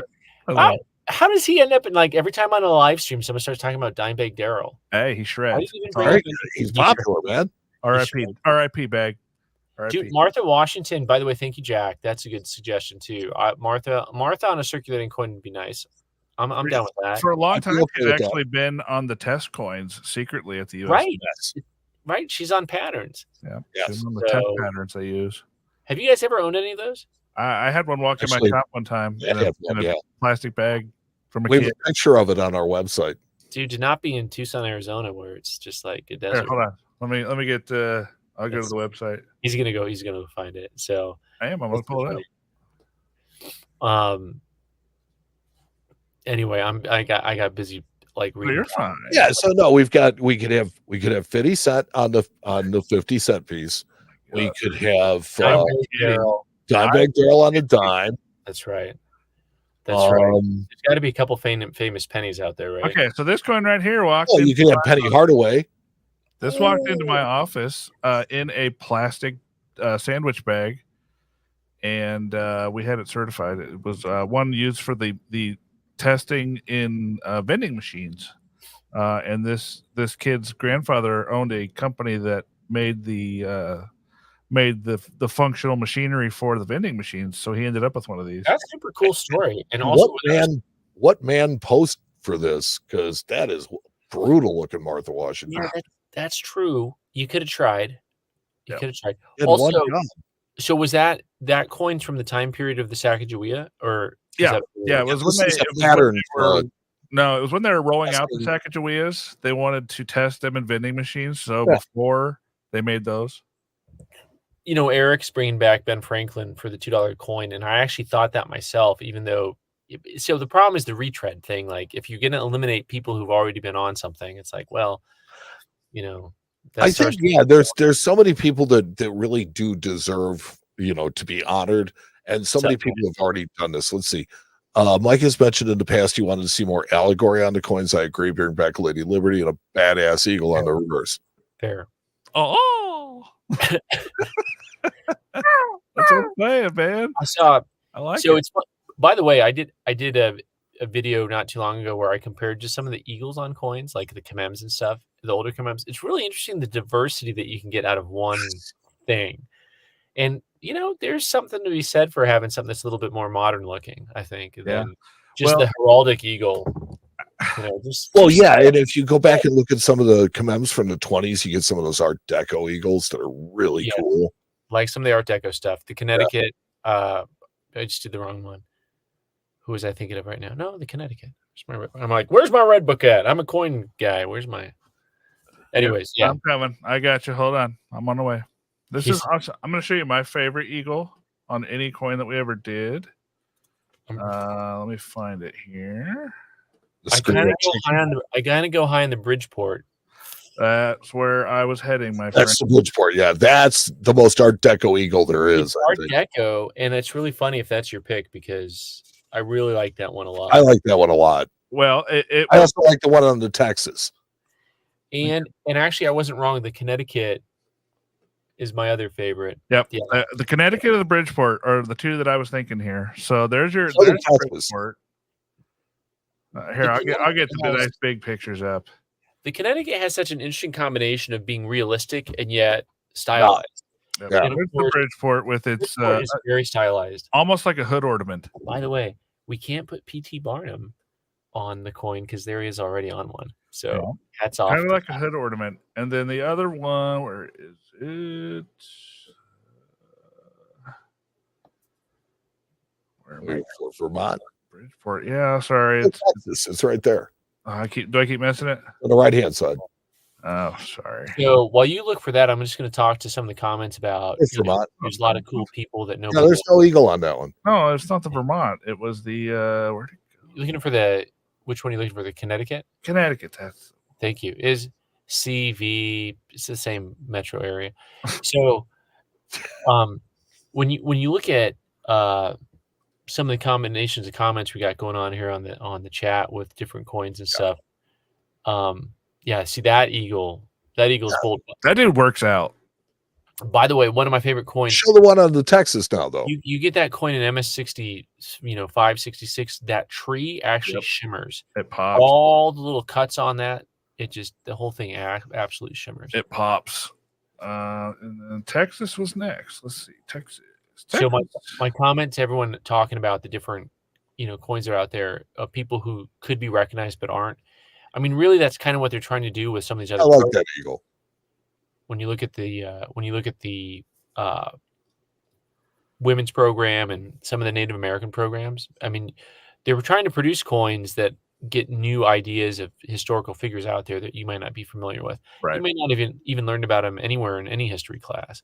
Daryl. How does he end up in like every time on a live stream, someone starts talking about Dimebag Daryl? Hey, he shreds. He's popular, man. R.I.P. Bag. Dude, Martha Washington. By the way, thank you, Jack. That's a good suggestion too. Martha on a circulating coin would be nice. I'm down with that. For a long time, she's actually been on the test coins secretly at the U.S. Right. Right. She's on patterns. Yeah. Yes. She's on the test patterns they use. Have you guys ever owned any of those? I had one walk in my shop one time in a plastic bag from a We kid. have a picture of it on our website. Dude, do not be in Tucson, Arizona, where it's just like a desert. Here, hold on. Let me get. I'll go to the website. He's gonna find it. So I'm gonna pull it up. Anyway, I got busy like reading. You're fine. Yeah, so no, we could have 50 cent on the 50 cent piece. We could have Dimebag Daryl on the dime. That's right. That's right. There's got to be a couple famous pennies out there, right? Okay, so this coin right here walked. Oh, you can have Penny Hardaway. This walked into my office in a plastic sandwich bag, and we had it certified. It was one used for the testing in vending machines, and this kid's grandfather owned a company that made the functional machinery for the vending machines. So he ended up with one of these. That's a super cool story. And also, what man post for this? Because that is brutal looking, Martha Washington. Yeah, that's true. You could have tried. You Yep. could have tried. He had one Also, job. so was that coin from the time period of the Sacagawea, or is Yeah, that yeah. It was when This they. is a It was when pattern they were. No, it was when they were rolling out the testing. Sacagaweas. They wanted to test them in vending machines. So Yeah. before they made those, Eric's bringing back Ben Franklin for the $2 coin, and I actually thought that myself, even though. So the problem is the retread thing. Like, if you're going to eliminate people who've already been on something, it's like, well, I think there's so many people that really do deserve to be honored, and so many people have already done this. Let's see. Mike has mentioned in the past he wanted to see more allegory on the coins. I agree. Bring back Lady Liberty and a badass eagle on the reverse. Fair. Oh, that's what I'm saying, man. I saw. I like so it. it's. By the way, I did a video not too long ago where I compared just some of the eagles on coins, like the Kamems and stuff, the older Kamems. It's really interesting the diversity that you can get out of one thing. And there's something to be said for having something that's a little bit more modern looking, I think, than just the heraldic eagle. And if you go back and look at some of the Kamems from the 20s, you get some of those Art Deco eagles that are really cool. Like some of the Art Deco stuff. The Connecticut, I just did the wrong one. Who was I thinking of right now? No, the Connecticut. I'm like, where's my red book at? I'm a coin guy. Where's my... Anyways, I'm coming. I got you. Hold on. I'm on the way. This is awesome. I'm going to show you my favorite eagle on any coin that we ever did. Let me find it here. I kind of go high on the Bridgeport. That's where I was heading, my friend. That's the Bridgeport. Yeah, that's the most Art Deco eagle there is. It's Art Deco, and it's really funny if that's your pick because I really like that one a lot. I like that one a lot. Well, I also like the one on the Texas. And actually, I wasn't wrong. The Connecticut is my other favorite. Yep. The Connecticut and the Bridgeport are the two that I was thinking here. So there's your Bridgeport. Here, I'll get the nice big pictures up. The Connecticut has such an interesting combination of being realistic and yet stylized. Yep. Yeah. There's the Bridgeport with its it's very stylized, almost like a hood ornament. By the way, we can't put P.T. Barnum on the coin because there is already on one. So hats off. Kind of like a hood ornament. And then the other one, where is it? Vermont. Bridgeport. Yeah, sorry. It's right there. Do I keep missing it? On the right-hand side. Oh, sorry. So while you look for that, I'm just going to talk to some of the comments about Vermont. There's a lot of cool people that know. No, there's no eagle on that one. No, it's not the Vermont. It was the where'd it go? You're looking for which one are you looking for? The Connecticut? Connecticut. Thank you. Is CV, it's the same metro area. So when you look at some of the combinations of comments we got going on here on the chat with different coins and stuff. See that eagle's bold. That dude works out. By the way, one of my favorite coins. Show the one on the Texas now, though. You get that coin in MS60, 566. That tree actually shimmers. It pops. All the little cuts on that, the whole thing absolutely shimmers. It pops. And then Texas was next. Let's see, Texas. So my comment to everyone talking about the different, coins that are out there of people who could be recognized but aren't. I mean, really, that's kind of what they're trying to do with some of these other. I like that eagle. When you look at the women's program and some of the Native American programs, I mean, they were trying to produce coins that get new ideas of historical figures out there that you might not be familiar with. Right. You may not even learned about them anywhere in any history class.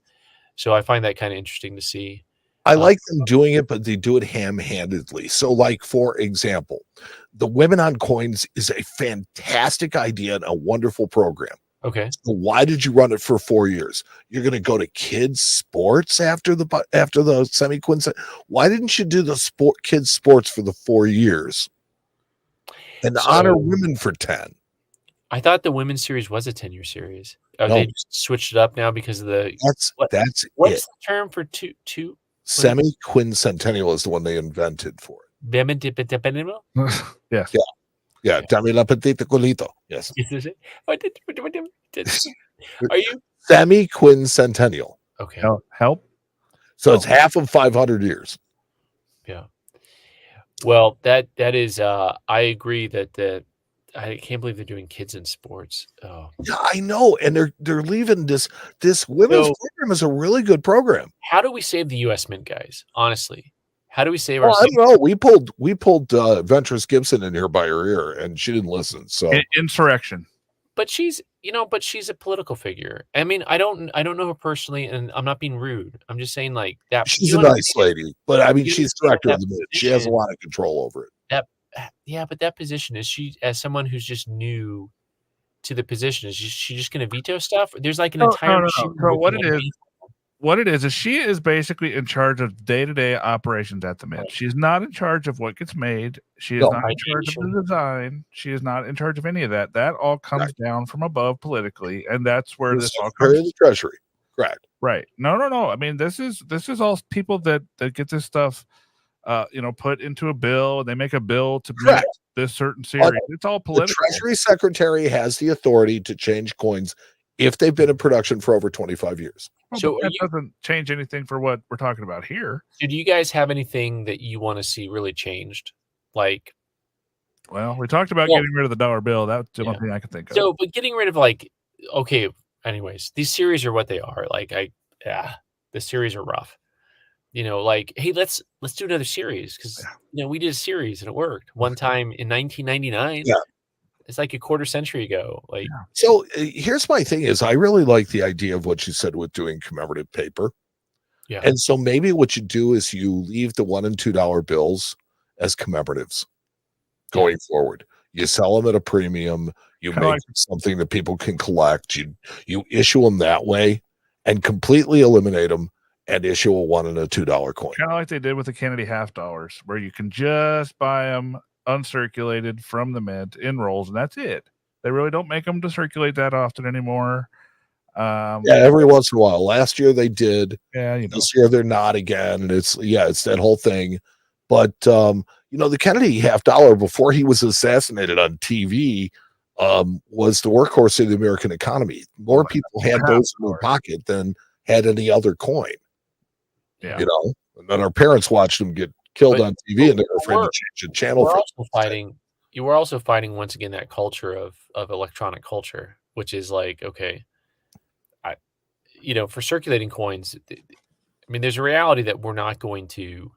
So I find that kind of interesting to see. I like them doing it, but they do it ham-handedly. So, like, for example, the Women on Coins is a fantastic idea and a wonderful program. Okay. So why did you run it for 4 years? You're going to go to kids sports after the semi-quintet. Why didn't you do the kids sports for the 4 years and honor women for 10? I thought the women's series was a 10-year series. Oh, no. They just switched it up now because of the. What's the term for two? Semi-quincentennial is the one they invented for it. Yes. Yeah. Dame la petita colito. Yes. Are you semi-quincentennial? Okay. Help. So it's half of 500 years. Yeah. Well, that is. I agree that the I can't believe they're doing kids in sports. Oh, Yeah, I know, and they're leaving this women's So- program is a really good program. how do we save the U.S. Mint, guys? Honestly, how do we save Oh, I ourselves? don't know. We pulled Ventress Gibson in here by her ear, and she didn't listen. So Insurrection. But she's a political figure. I mean, I don't know her personally, and I'm not being rude. I'm just saying like that. she's a nice lady, but I mean, you she's understand director that of the Mint. She has a position- lot of control over it. Yeah, but that position, is she, as someone who's just new to the position, is she just going to veto stuff? There's like an entire No. machine So working what it is she is basically in charge of day-to-day operations at the Mint. Right. She's not in charge of what gets made. She is No, not in charge of the design. She is not in charge of any of that. That all comes down from above politically, and that's where The this all Secretary comes. of the Treasury, correct? Right. No. I mean, this is all people that get this stuff, put into a bill. They make a bill to make Correct. this certain series. It's all The political. Treasury Secretary has the authority to change coins if they've been in production for over 25 years. Well, So but that doesn't change anything for what we're talking about here. So do you guys have anything that you want to see really changed? Like, Well, we talked about Well- getting rid of the dollar bill. That's the Yeah. only thing I can think of. so, but getting rid of okay, anyways, these series are what they are. The series are rough. Like, hey, let's do another series because we did a series and it worked one time in 1999. Yeah. It's like a quarter century ago. Like, So here's my thing is I really like the idea of what you said with doing commemorative paper. Yeah. And so maybe what you do is you leave the $1 and $2 bills as commemoratives going forward. You sell them at a premium. You Kinda make something that people can collect. You issue them that way and completely eliminate them and issue a $1 and a $2 coin. Kind of like they did with the Kennedy half dollars, where you can just buy them uncirculated from the Mint in rolls, and that's it. They really don't make them to circulate that often anymore. Yeah, every once in a while. Last year they did. Yeah, This year they're not again. And it's that whole thing. But the Kennedy half dollar before he was assassinated on TV was the workhorse of the American economy. More people had those in their pocket than had any other coin. Yeah. And then our parents watched them get killed on TV and they were afraid to change the channel. You were also fighting once again that culture of electronic culture, which is like, okay, for circulating coins, I mean, there's a reality that we're not going to.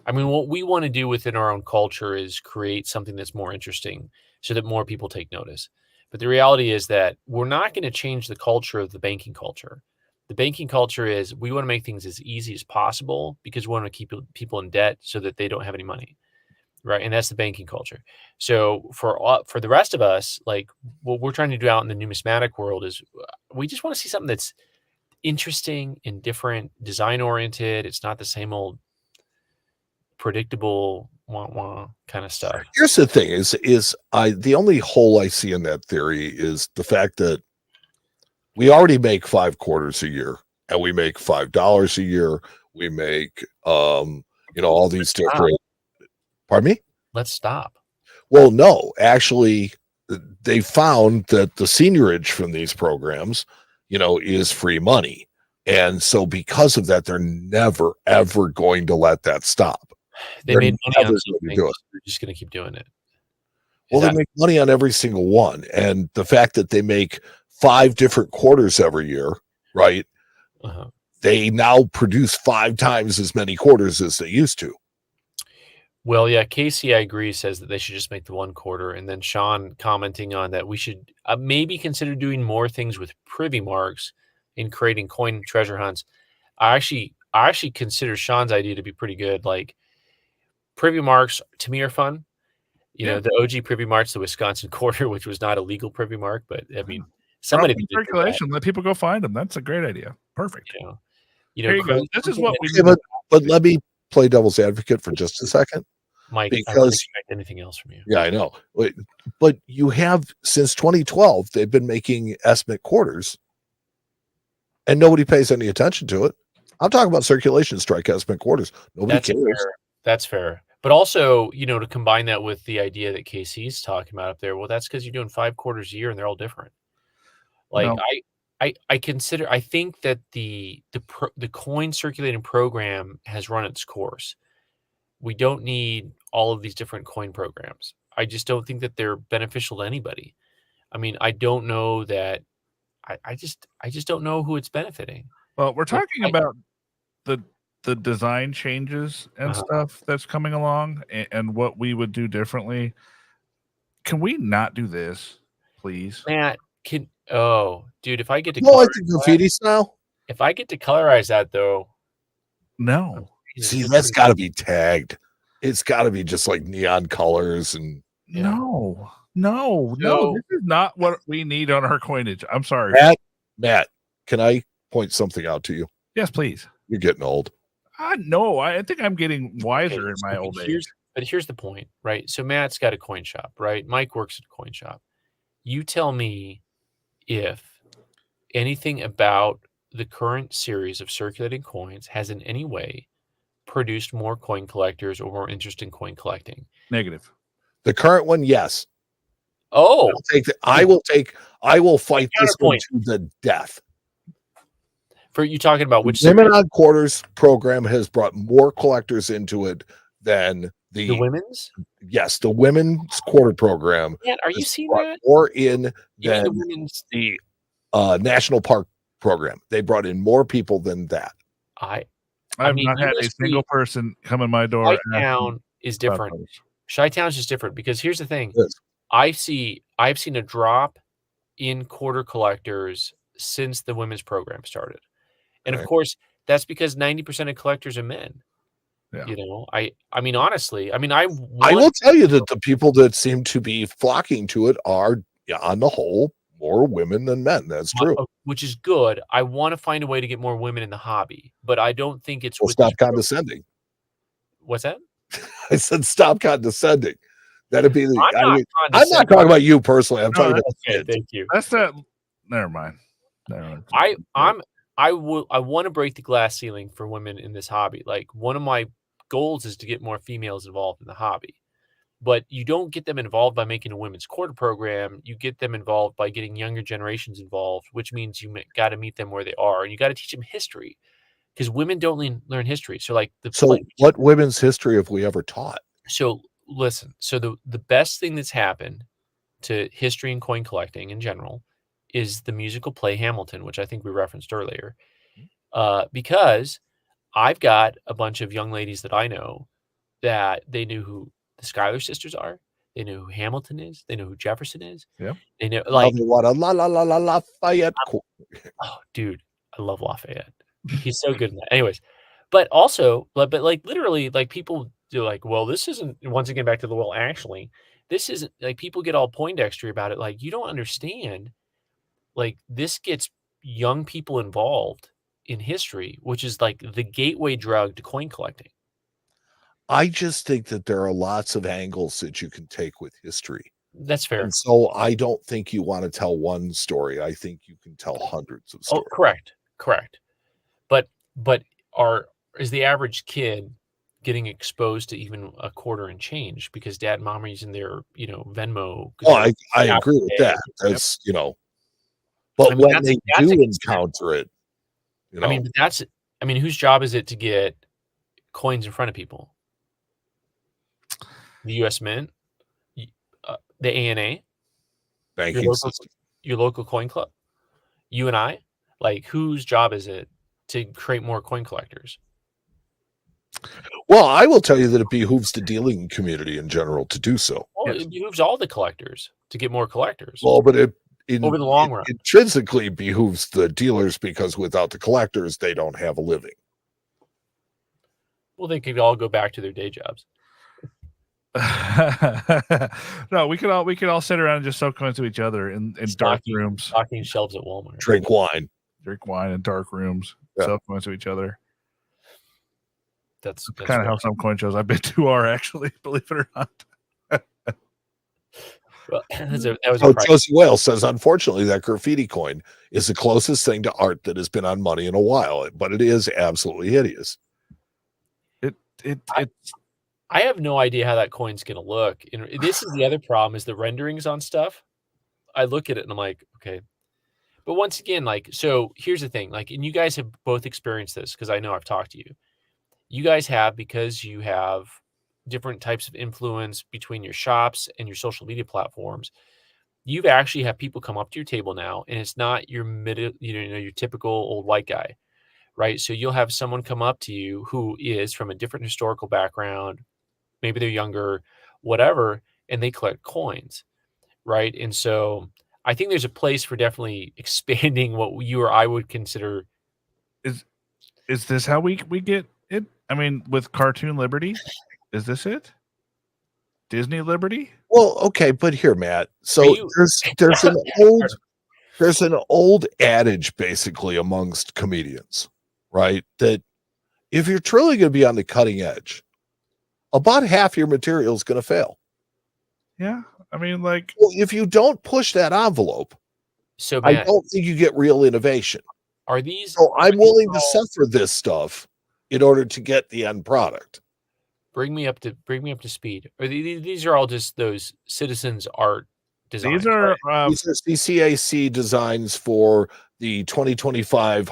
I mean, what we want to do within our own culture is create something that's more interesting so that more people take notice. But the reality is that we're not going to change the culture of the banking culture. The banking culture is we want to make things as easy as possible because we want to keep people in debt so that they don't have any money, right? And that's the banking culture. So for the rest of us, like what we're trying to do out in the numismatic world is we just want to see something that's interesting and different, design oriented. It's not the same old predictable kind of stuff. Here's the thing is the only hole I see in that theory is the fact that we already make 5 quarters a year and we make $5 a year. We make all these different. Pardon me? Let's stop. Well, no, actually they found that the seniorage from these programs, is free money. And so because of that, they're never, ever going to let that stop. They made money on something. They're just going to keep doing it. Well, they make money on every single one. And the fact that they make 5 different quarters every year, right? They now produce 5 times as many quarters as they used to. Well, yeah, Casey, I agree, says that they should just make the 1 quarter. And then Sean commenting on that we should maybe consider doing more things with privy marks in creating coin treasure hunts. I actually consider Sean's idea to be pretty good. Like privy marks to me are fun. The OG privy marks, the Wisconsin quarter, which was not a legal privy mark, but I mean, somebody circulation, let people go find them. That's a great idea. Perfect. Here you go. This is what we. But let me play devil's advocate for just a second. Mike, because I don't expect anything else from you. Yeah, I know. But you have since 2012, they've been making estimate quarters, and nobody pays any attention to it. I'm talking about circulation strike estimate quarters. Nobody cares. Fair. That's fair. But also, to combine that with the idea that KC's talking about up there, well, that's because you're doing 5 quarters a year and they're all different. Like I think that the coin circulating program has run its course. We don't need all of these different coin programs. I just don't think that they're beneficial to anybody. I mean, I don't know that. I just don't know who it's benefiting. Well, we're Like, talking about the design changes and Uh-huh. stuff that's coming along and what we would do differently. Can we not do this, please? Matt, dude, if I get to No, I colorize think that, graffiti style. if I get to colorize that though, No. See, that's got to be tagged. It's got to be just like neon colors and Yeah. No. So- This is not what we need on our coinage. I'm sorry. Matt, can I point something out to you? Yes, please. You're getting old. No, I think I'm getting wiser in my so old age. But here's the point, right? So Matt's got a coin shop, right? Mike works at a coin shop. You tell me if anything about the current series of circulating coins has in any way produced more coin collectors or more interest in coin collecting. Negative. The current one, yes. Oh, I will fight this one Counterpoint. to the death. For you talking about which Women series? on Quarters program has brought more collectors into it than The women's? yes, the women's quarter program. Man, are you has seeing brought that? more in You mean than the women's? the national park program. They brought in more people than that. I've mean, not you had a must single person come in my door. Chi-Town is different. Chi-Town's just different because here's the thing. Yes. I've seen a drop in quarter collectors since the women's program started. And of Right. course, that's because 90% of collectors are men. Yeah. You know, I mean, honestly, I mean, I will tell you that the people that seem to be flocking to it are, on the whole, more women than men. That's true. Which is good. I want to find a way to get more women in the hobby, but I don't think it's with stop condescending. What's that? I said stop condescending. That'd be the. I'm not talking about you personally. I'm talking about kids. Thank you. That's that. Never mind. I want to break the glass ceiling for women in this hobby. Like, one of my goals is to get more females involved in the hobby. But you don't get them involved by making a women's quarter program. You get them involved by getting younger generations involved, which means you got to meet them where they are, and you got to teach them history, because women don't learn history. So, like what women's history have we ever taught? So listen. So the best thing that's happened to history and coin collecting in general is the musical play Hamilton, which I think we referenced earlier, because I've got a bunch of young ladies that I know that they knew who the Schuyler sisters are. They know who Hamilton is. They know who Jefferson is. Yeah. They know, like, Lafayette. Oh, dude, I love Lafayette. He's so good in that. Anyways, but also, but like literally, like, people do like, well, this isn't. Once again, back to the well, actually, this isn't, like, people get all Poindextery about it. Like, you don't understand. Like, this gets young people involved in history, which is like the gateway drug to coin collecting. I just think that there are lots of angles that you can take with history. That's fair. And so I don't think you want to tell one story. I think you can tell hundreds of stories. Oh, correct. But is the average kid getting exposed to even a quarter and change because dad and mom are using their, Venmo? Oh, I agree with that. That's, but when they do encounter it, I mean, whose job is it to get coins in front of people? The U.S. Mint, the ANA, banking system, your local coin club, you and I. Like, whose job is it to create more coin collectors? Well, I will tell you that it behooves the dealing community in general to do so. Well, it behooves all the collectors to get more collectors. Well, but over the long run, intrinsically behooves the dealers, because without the collectors, they don't have a living. Well, they could all go back to their day jobs. No, we could all sit around and just sell coins to each other in dark rooms, stocking shelves at Walmart, drink wine in dark rooms, sell coins to each other. That's kind of how some coin shows I've been to are, actually, believe it or not. Well, that was Josie Wales says, unfortunately, that graffiti coin is the closest thing to art that has been on money in a while, but it is absolutely hideous. I have no idea how that coin's going to look. And this is the other problem, is the renderings on stuff. I look at it and I'm like, okay. But once again, like, so here's the thing, like, and you guys have both experienced this because I know I've talked to you. You guys have, because you have different types of influence between your shops and your social media platforms, you've actually have people come up to your table now, and it's not your your typical old white guy, right? So you'll have someone come up to you who is from a different historical background, maybe they're younger, whatever, and they collect coins, right? And so I think there's a place for definitely expanding what you or I would consider. Is this how we get it? I mean, with Cartoon Liberty, is this it? Disney Liberty? Well, okay, but here, Matt. So You- there's an old adage basically amongst comedians, right? That if you're truly going to be on the cutting edge, about half your material is going to fail. Yeah. I mean, like, Well, if you don't push that envelope, So I Matt, don't think you get real innovation. are these? So I'm are these willing to all- suffer this stuff in order to get the end product. Bring me up to speed. Or these are all just those citizens art designs. these are These are CCAC designs for the 2025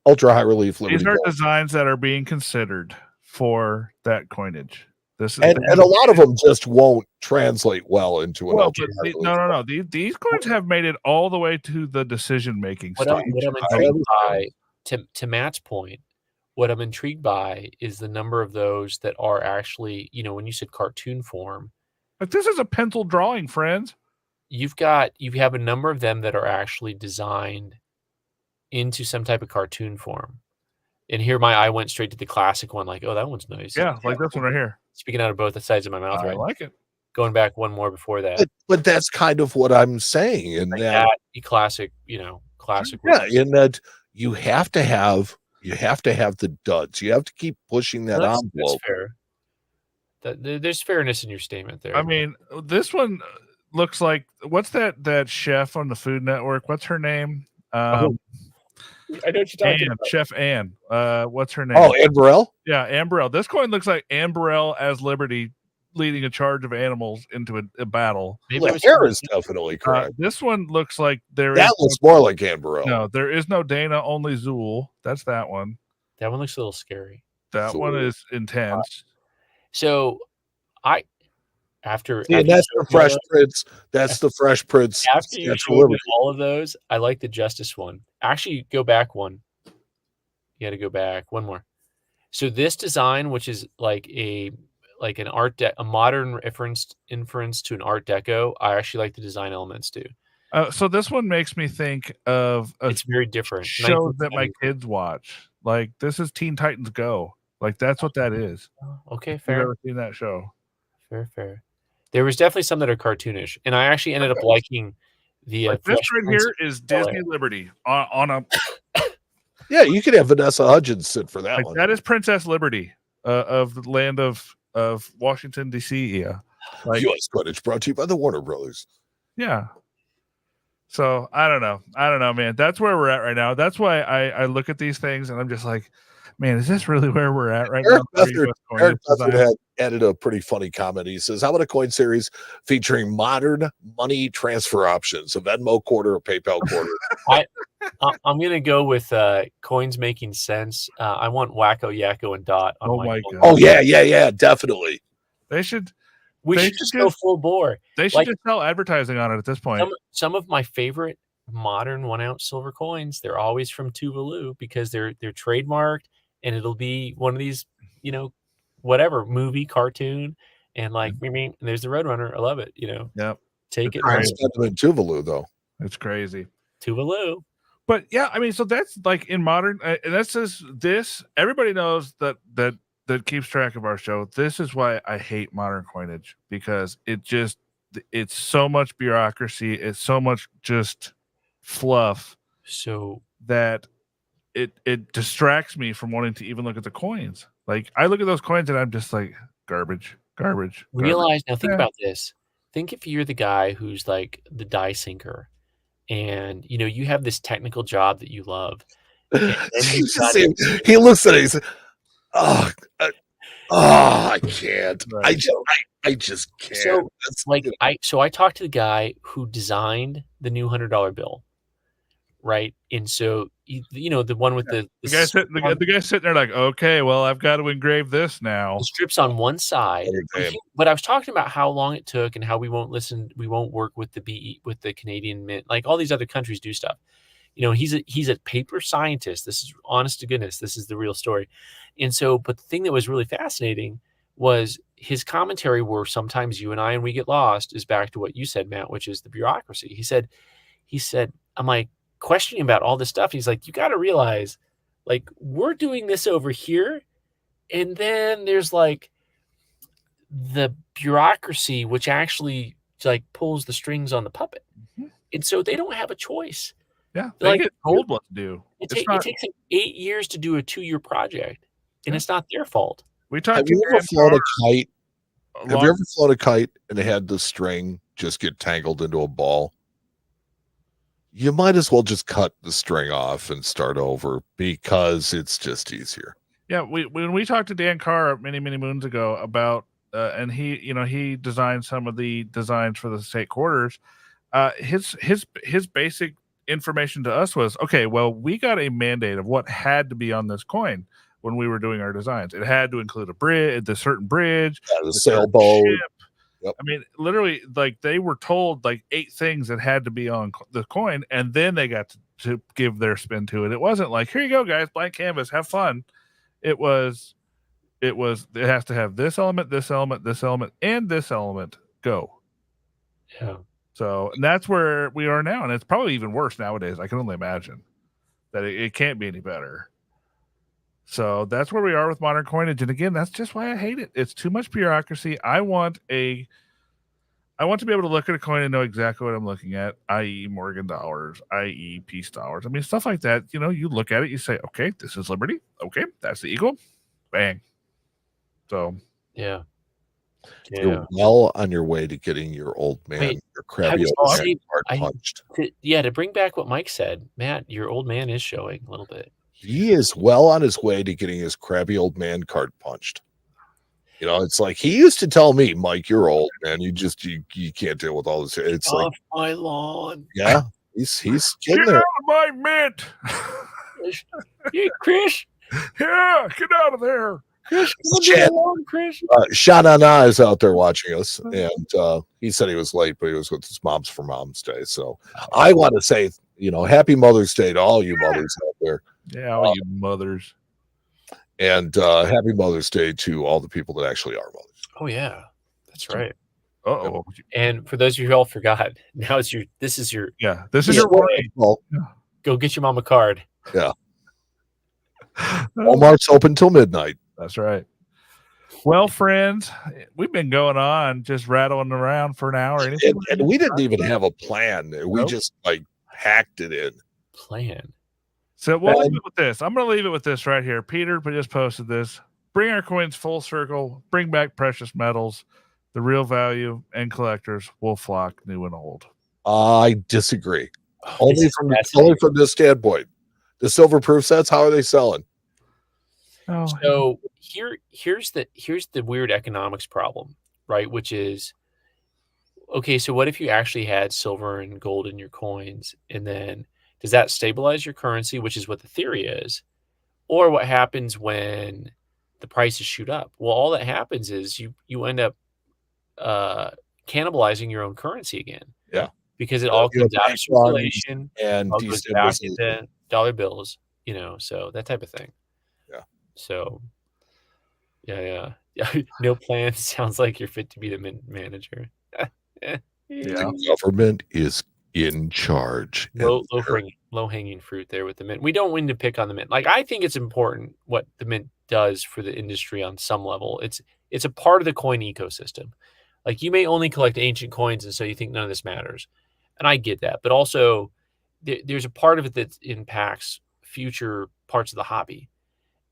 ultra high relief Liberty these are Bell. designs that are being considered for that coinage. This is And a lot of them just won't translate well into an well, ultra but high relief. no. These coins have made it all the way to the decision making What stage. I'm intrigued by, to Matt's point, what I'm intrigued by is the number of those that are actually, when you said cartoon form, Like, this is a pencil drawing, friends. you have a number of them that are actually designed into some type of cartoon form. And here my eye went straight to the classic one, like, oh, that one's nice. Yeah, like this one right here. Speaking out of both sides of my mouth, I right? like it. Going back one more before that. But that's kind of what I'm saying. In Like that, classic, classic. yeah, in that you have to have the duds. You have to keep pushing that That's envelope. fair. There's fairness in your statement there. I mean, this one looks like, what's that chef on the Food Network? What's her name? I know what you're talking about. Chef Ann. What's her name? Oh, Ed Burrell? Yeah, Ann Burrell. This coin looks like Ann Burrell as Liberty leading a charge of animals into a battle. Maybe The it was hair is definitely correct. This one looks like That looks more like Ed Burrell. no, there is no Dana, only Zool. That's that one. that one looks a little scary. That one Zool. is intense. So after And that's the Fresh Prince. That's the Fresh Prince. after you Statue of showed me Liberty. all of those, I like the Justice one. Actually, go back one. You got to go back one more. So this design, which is like an a modern inference to an Art Deco, I actually like the design elements too. So this one makes me think of a It's very different. show that my 1970s. kids watch. Like, this is Teen Titans Go. Like, that's what that is. Okay, If you've fair. ever seen that show? Fair. There was definitely some that are cartoonish, and I actually ended up liking the Like, this Fresh right Prince. here is Disney Liberty on a Yeah, you could have Vanessa Hudgens sit for that like, one. that is Princess Liberty of the land of Washington D.C. Yeah, like, U.S. Coinage brought to you by the Warner Brothers. yeah. So I don't know, man. That's where we're at right now. That's why I look at these things and I'm just like, man, is this really where we're at right Eric now? Bethard had added a pretty funny comment. He says, how about a coin series featuring modern money transfer options, a Venmo quarter, a PayPal quarter? I'm gonna go with coins making sense. I want Wacko, Yakko, and Dot on Oh my my coin. God. Oh, yeah, definitely. They should We They should should just go just- full bore. they should Like- just sell advertising on it at this point. Some of my favorite modern 1-ounce silver coins, they're always from Tuvalu because they're trademarked, and it'll be one of these, whatever movie, cartoon, and like, and there's the Roadrunner. I love it. Yep. Take it. Right. I spent them in Tuvalu, though. It's crazy. Tuvalu. But yeah, I mean, so that's like in modern, and that's just this. Everybody knows that keeps track of our show. This is why I hate modern coinage, because it's so much bureaucracy. It's so much just fluff So that it distracts me from wanting to even look at the coins. Like, I look at those coins and I'm just like, garbage. realize now. Think Yeah. about this. Think if you're the guy who's like the die sinker, and you have this technical job that you love. And then you've got He looks at it. He says, "Oh, I can't. Right. I just can't." So, That's, like I talked to the guy who designed the new $100 bill, right? And so the one with the guy sitting there like, okay, well, I've got to engrave this now. the strips on one side. But I was talking about how long it took and how we won't work with the Canadian Mint. Like all these other countries do stuff. He's a paper scientist. This is honest to goodness. This is the real story. And so, but the thing that was really fascinating was his commentary, where sometimes you and we get lost, is back to what you said, Matt, which is the bureaucracy. He said, I'm like questioning about all this stuff. He's like, you got to realize, like, we're doing this over here. And then there's like the bureaucracy, which actually like pulls the strings on the puppet. Mm-hmm. And so they don't have a choice. Yeah, they get told what to do. It takes like 8 years to do a 2-year project, and it's not their fault. Have you ever flown a kite? Have you ever flown a kite and had the string just get tangled into a ball? You might as well just cut the string off and start over, because it's just easier. Yeah, when we talked to Dan Carr many moons ago about, and he designed some of the designs for the state quarters. His basic information to us was, okay, well, we got a mandate of what had to be on this coin when we were doing our designs. It had to include a bridge, the certain bridge, the sailboat. Yep. I mean, literally, like they were told like 8 things that had to be on the coin, and then they got to give their spin to it. It wasn't like, here you go, guys, blank canvas, have fun. It has to have this element, this element, this element, and this element. Go. Yeah. So, and that's where we are now, and it's probably even worse nowadays. I can only imagine that it can't be any better. So that's where we are with modern coinage, and again, that's just why I hate it. It's too much bureaucracy. I want to be able to look at a coin and know exactly what I'm looking at, i.e., Morgan dollars, i.e., peace dollars. I mean, stuff like that. You look at it, you say, okay, this is Liberty. Okay, that's the Eagle. Bang. So yeah. You're well on your way to getting your old man, your crabby old man punched. To bring back what Mike said, Matt, your old man is showing a little bit. He is well on his way to getting his crabby old man card punched. It's like he used to tell me, Mike, you're old, man. You can't deal with all this. It's off my lawn. Yeah, he's getting get there. Out of my mint. Hey, Chris. Yeah, get out of there. Chris. Shanana is out there watching us, and he said he was late, but he was with his moms for Mom's Day. So I want to say, Happy Mother's Day to all you mothers out there. Yeah, all you mothers. And Happy Mother's Day to all the people that actually are mothers. Oh yeah, that's right. Uh-oh. And for those of you who all forgot, now this is your warning. Go get your mom a card. Yeah. Walmart's open till midnight. That's right. Well, friends, we've been going on just rattling around for an hour. And we didn't even have a plan. We just hacked it in. Plan. So we'll leave it with this. I'm going to leave it with this right here. Peter just posted this. Bring our coins full circle. Bring back precious metals. The real value and collectors will flock, new and old. I disagree. Only from this standpoint. The silver proof sets, how are they selling? So here's the weird economics problem, right? Which is, okay, so what if you actually had silver and gold in your coins, and then does that stabilize your currency, which is what the theory is? Or what happens when the prices shoot up? Well, all that happens is you end up cannibalizing your own currency again. Yeah. Because it all comes out of circulation and goes back into dollar bills, so that type of thing. Yeah. So, yeah. No plan. Sounds like you're fit to be the mint manager. Yeah. The government is in charge. Low hanging fruit there with the mint. We don't win to pick on the mint. Like, I think it's important what the mint does for the industry on some level. It's a part of the coin ecosystem. Like, you may only collect ancient coins, and so you think none of this matters. And I get that. But also, there's a part of it that impacts future parts of the hobby.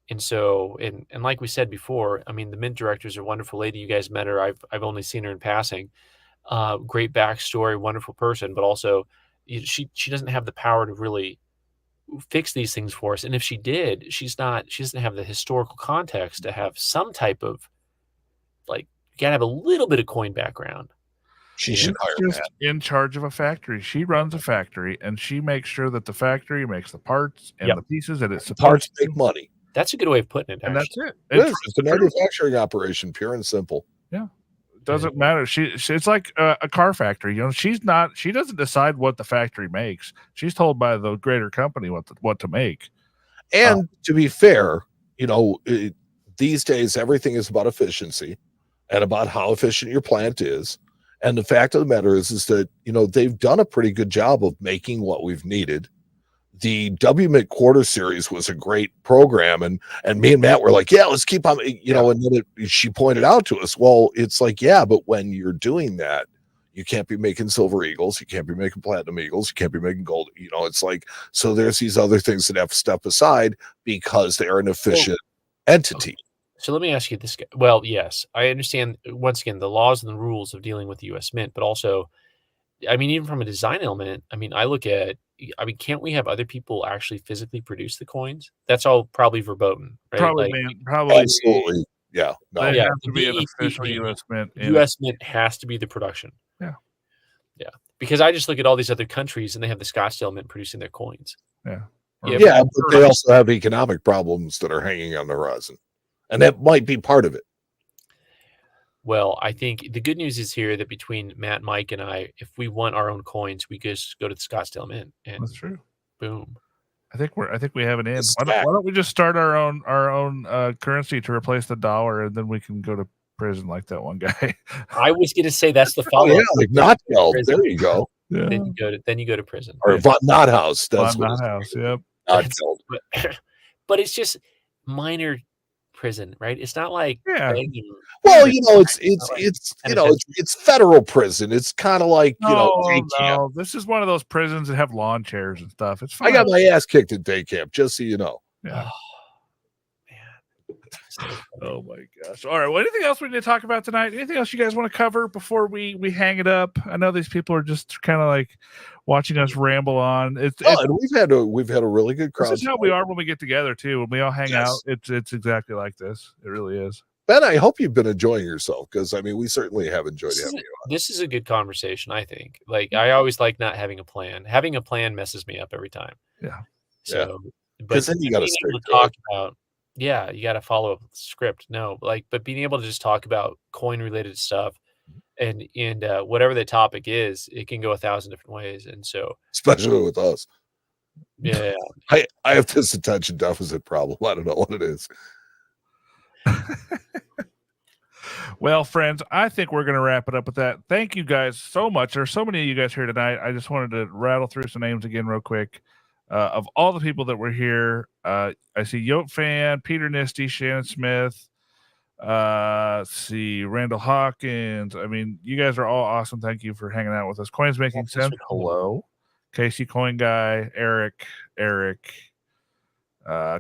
And so, and like we said before, I mean, the mint director is a wonderful lady. You guys met her. I've only seen her in passing. Great backstory, wonderful person, but also she doesn't have the power to really fix these things for us. And if she did, she doesn't have the historical context to have some type of, like, you gotta have a little bit of coin background. She She's should hire just Matt. in charge of a factory. She runs a factory, and she makes sure that the factory makes the parts and the pieces that it's supposed Parts to. make money. That's a good way of putting it. And that's Actually, it. It's a manufacturing operation, pure and simple. Yeah. Doesn't matter. She it's like a car factory. You know, she doesn't decide what the factory makes. She's told by the greater company what to make. And to be fair, you know, these days everything is about efficiency and about how efficient your plant is. And the fact of the matter is that, you know, they've done a pretty good job of making what we've needed. The WMIT quarter series was a great program, and me and Matt were like, yeah, let's keep on, you know. And then she pointed out to us, well, it's like, yeah, but when you're doing that, you can't be making silver eagles, you can't be making platinum eagles, you can't be making gold, you know. It's like, so there's these other things that have to step aside because they are an efficient entity. So let me ask you this. Well, yes, I understand once again the laws and the rules of dealing with the U.S. Mint, but also, I mean, even from a design element, I mean, can't we have other people actually physically produce the coins? That's all probably verboten, right? Probably, Like, probably. Absolutely. Yeah. No. They Yeah, have to the be an DEP official U.S. Mint. U.S. Mint has to be the production. Yeah. Yeah. Because I just look at all these other countries and they have the Scottsdale Mint producing their coins. Yeah. Yeah, but they also have economic problems that are hanging on the horizon. And that might be part of it. Well, I think the good news is here that between Matt, Mike, and I, if we want our own coins, we just go to the Scottsdale Mint, and That's true. Boom. I think we have an in. Why don't we just start our own currency to replace the dollar, and then we can go to prison like that one guy. I was going to say that's the follow-up. Oh, yeah, like not held. There you go. Yeah. Then you go to prison. Or not house. That's not house. Yep. Not held. But it's just minor prison, right? It's not like begging. Well, you know, it's federal prison. It's kind of like, you know, day camp. No, this is one of those prisons that have lawn chairs and stuff. It's fine. I got my ass kicked at day camp, just so you know. Yeah. Oh my gosh. All right. Well, anything else we need to talk about tonight? Anything else you guys want to cover before we hang it up? I know these people are just kind of like watching us ramble on. And we've had a really good crowd. This is how we are when we get together too. When we all hang out, it's exactly like this. It really is. Ben, I hope you've been enjoying yourself, because I mean, we certainly have enjoyed having you on. This is a good conversation, I think. Like, I always like not having a plan. Having a plan messes me up every time. Yeah. So, because then you got to talk about. Yeah, you got to follow a script. No, but being able to just talk about coin related stuff and whatever the topic is, it can go 1,000 different ways. And so, especially with us. Yeah. I have this attention deficit problem. I don't know what it is. Well, friends, I think we're going to wrap it up with that. Thank you guys so much. There's so many of you guys here tonight. I just wanted to rattle through some names again real quick. Of all the people that were here, I see Yote Fan, Peter Nisty, Shannon Smith, see Randall Hawkins. I mean, you guys are all awesome. Thank you for hanging out with us. Coins Making Sense. Hello. Casey Coin Guy, Eric,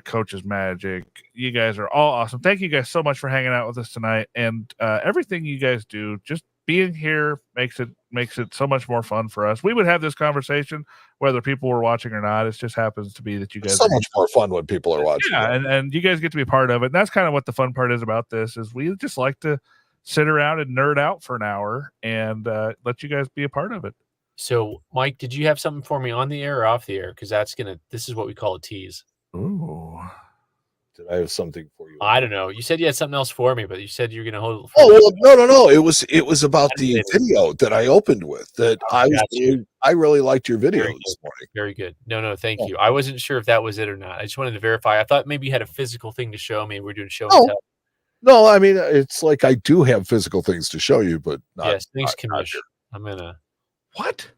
Coach's Magic. You guys are all awesome. Thank you guys so much for hanging out with us tonight. And everything you guys do, just being here makes it so much more fun for us. We would have this conversation whether people were watching or not. It just happens to be that you guys it's so much more fun when people are watching. Yeah, and you guys get to be a part of it. And that's kind of what the fun part is about this, is we just like to sit around and nerd out for an hour and let you guys be a part of it. So, Mike, did you have something for me on the air or off the air? Because this is what we call a tease. Ooh. Did I have something for you? I don't know. You said you had something else for me, but you said you were going to hold. No. It was about the video that I opened with. That I really liked your video this morning. Very good. No, thank you. I wasn't sure if that was it or not. I just wanted to verify. I thought maybe you had a physical thing to show me. We're doing show and tell. No, I mean, it's like I do have physical things to show you, but not. Yes, thanks, Commissioner. I'm gonna. What?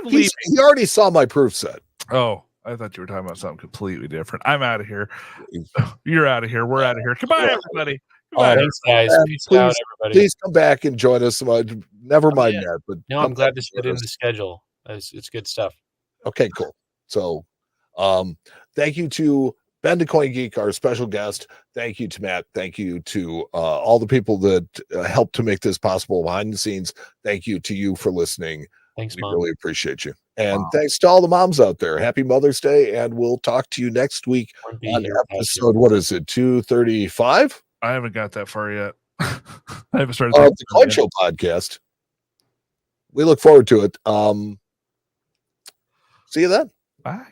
He already saw my proof set. Oh, I thought you were talking about something completely different. I'm out of here. You're out of here. We're out of here. Goodbye, everybody. Goodbye. Thanks, guys. Peace out, everybody. Please come back and join us. Never mind that. But no, I'm glad this fit in the schedule. It's good stuff. Okay, cool. So, thank you to Ben the Coin Geek, our special guest. Thank you to Matt. Thank you to all the people that helped to make this possible behind the scenes. Thank you to you for listening. Thanks, we Mom. really appreciate you. And thanks to all the moms out there. Happy Mother's Day. And we'll talk to you next week on episode, what is it, 235? I haven't got that far yet. I haven't started of talking the about Coin it Show podcast. We look forward to it. See you then. yet. Bye.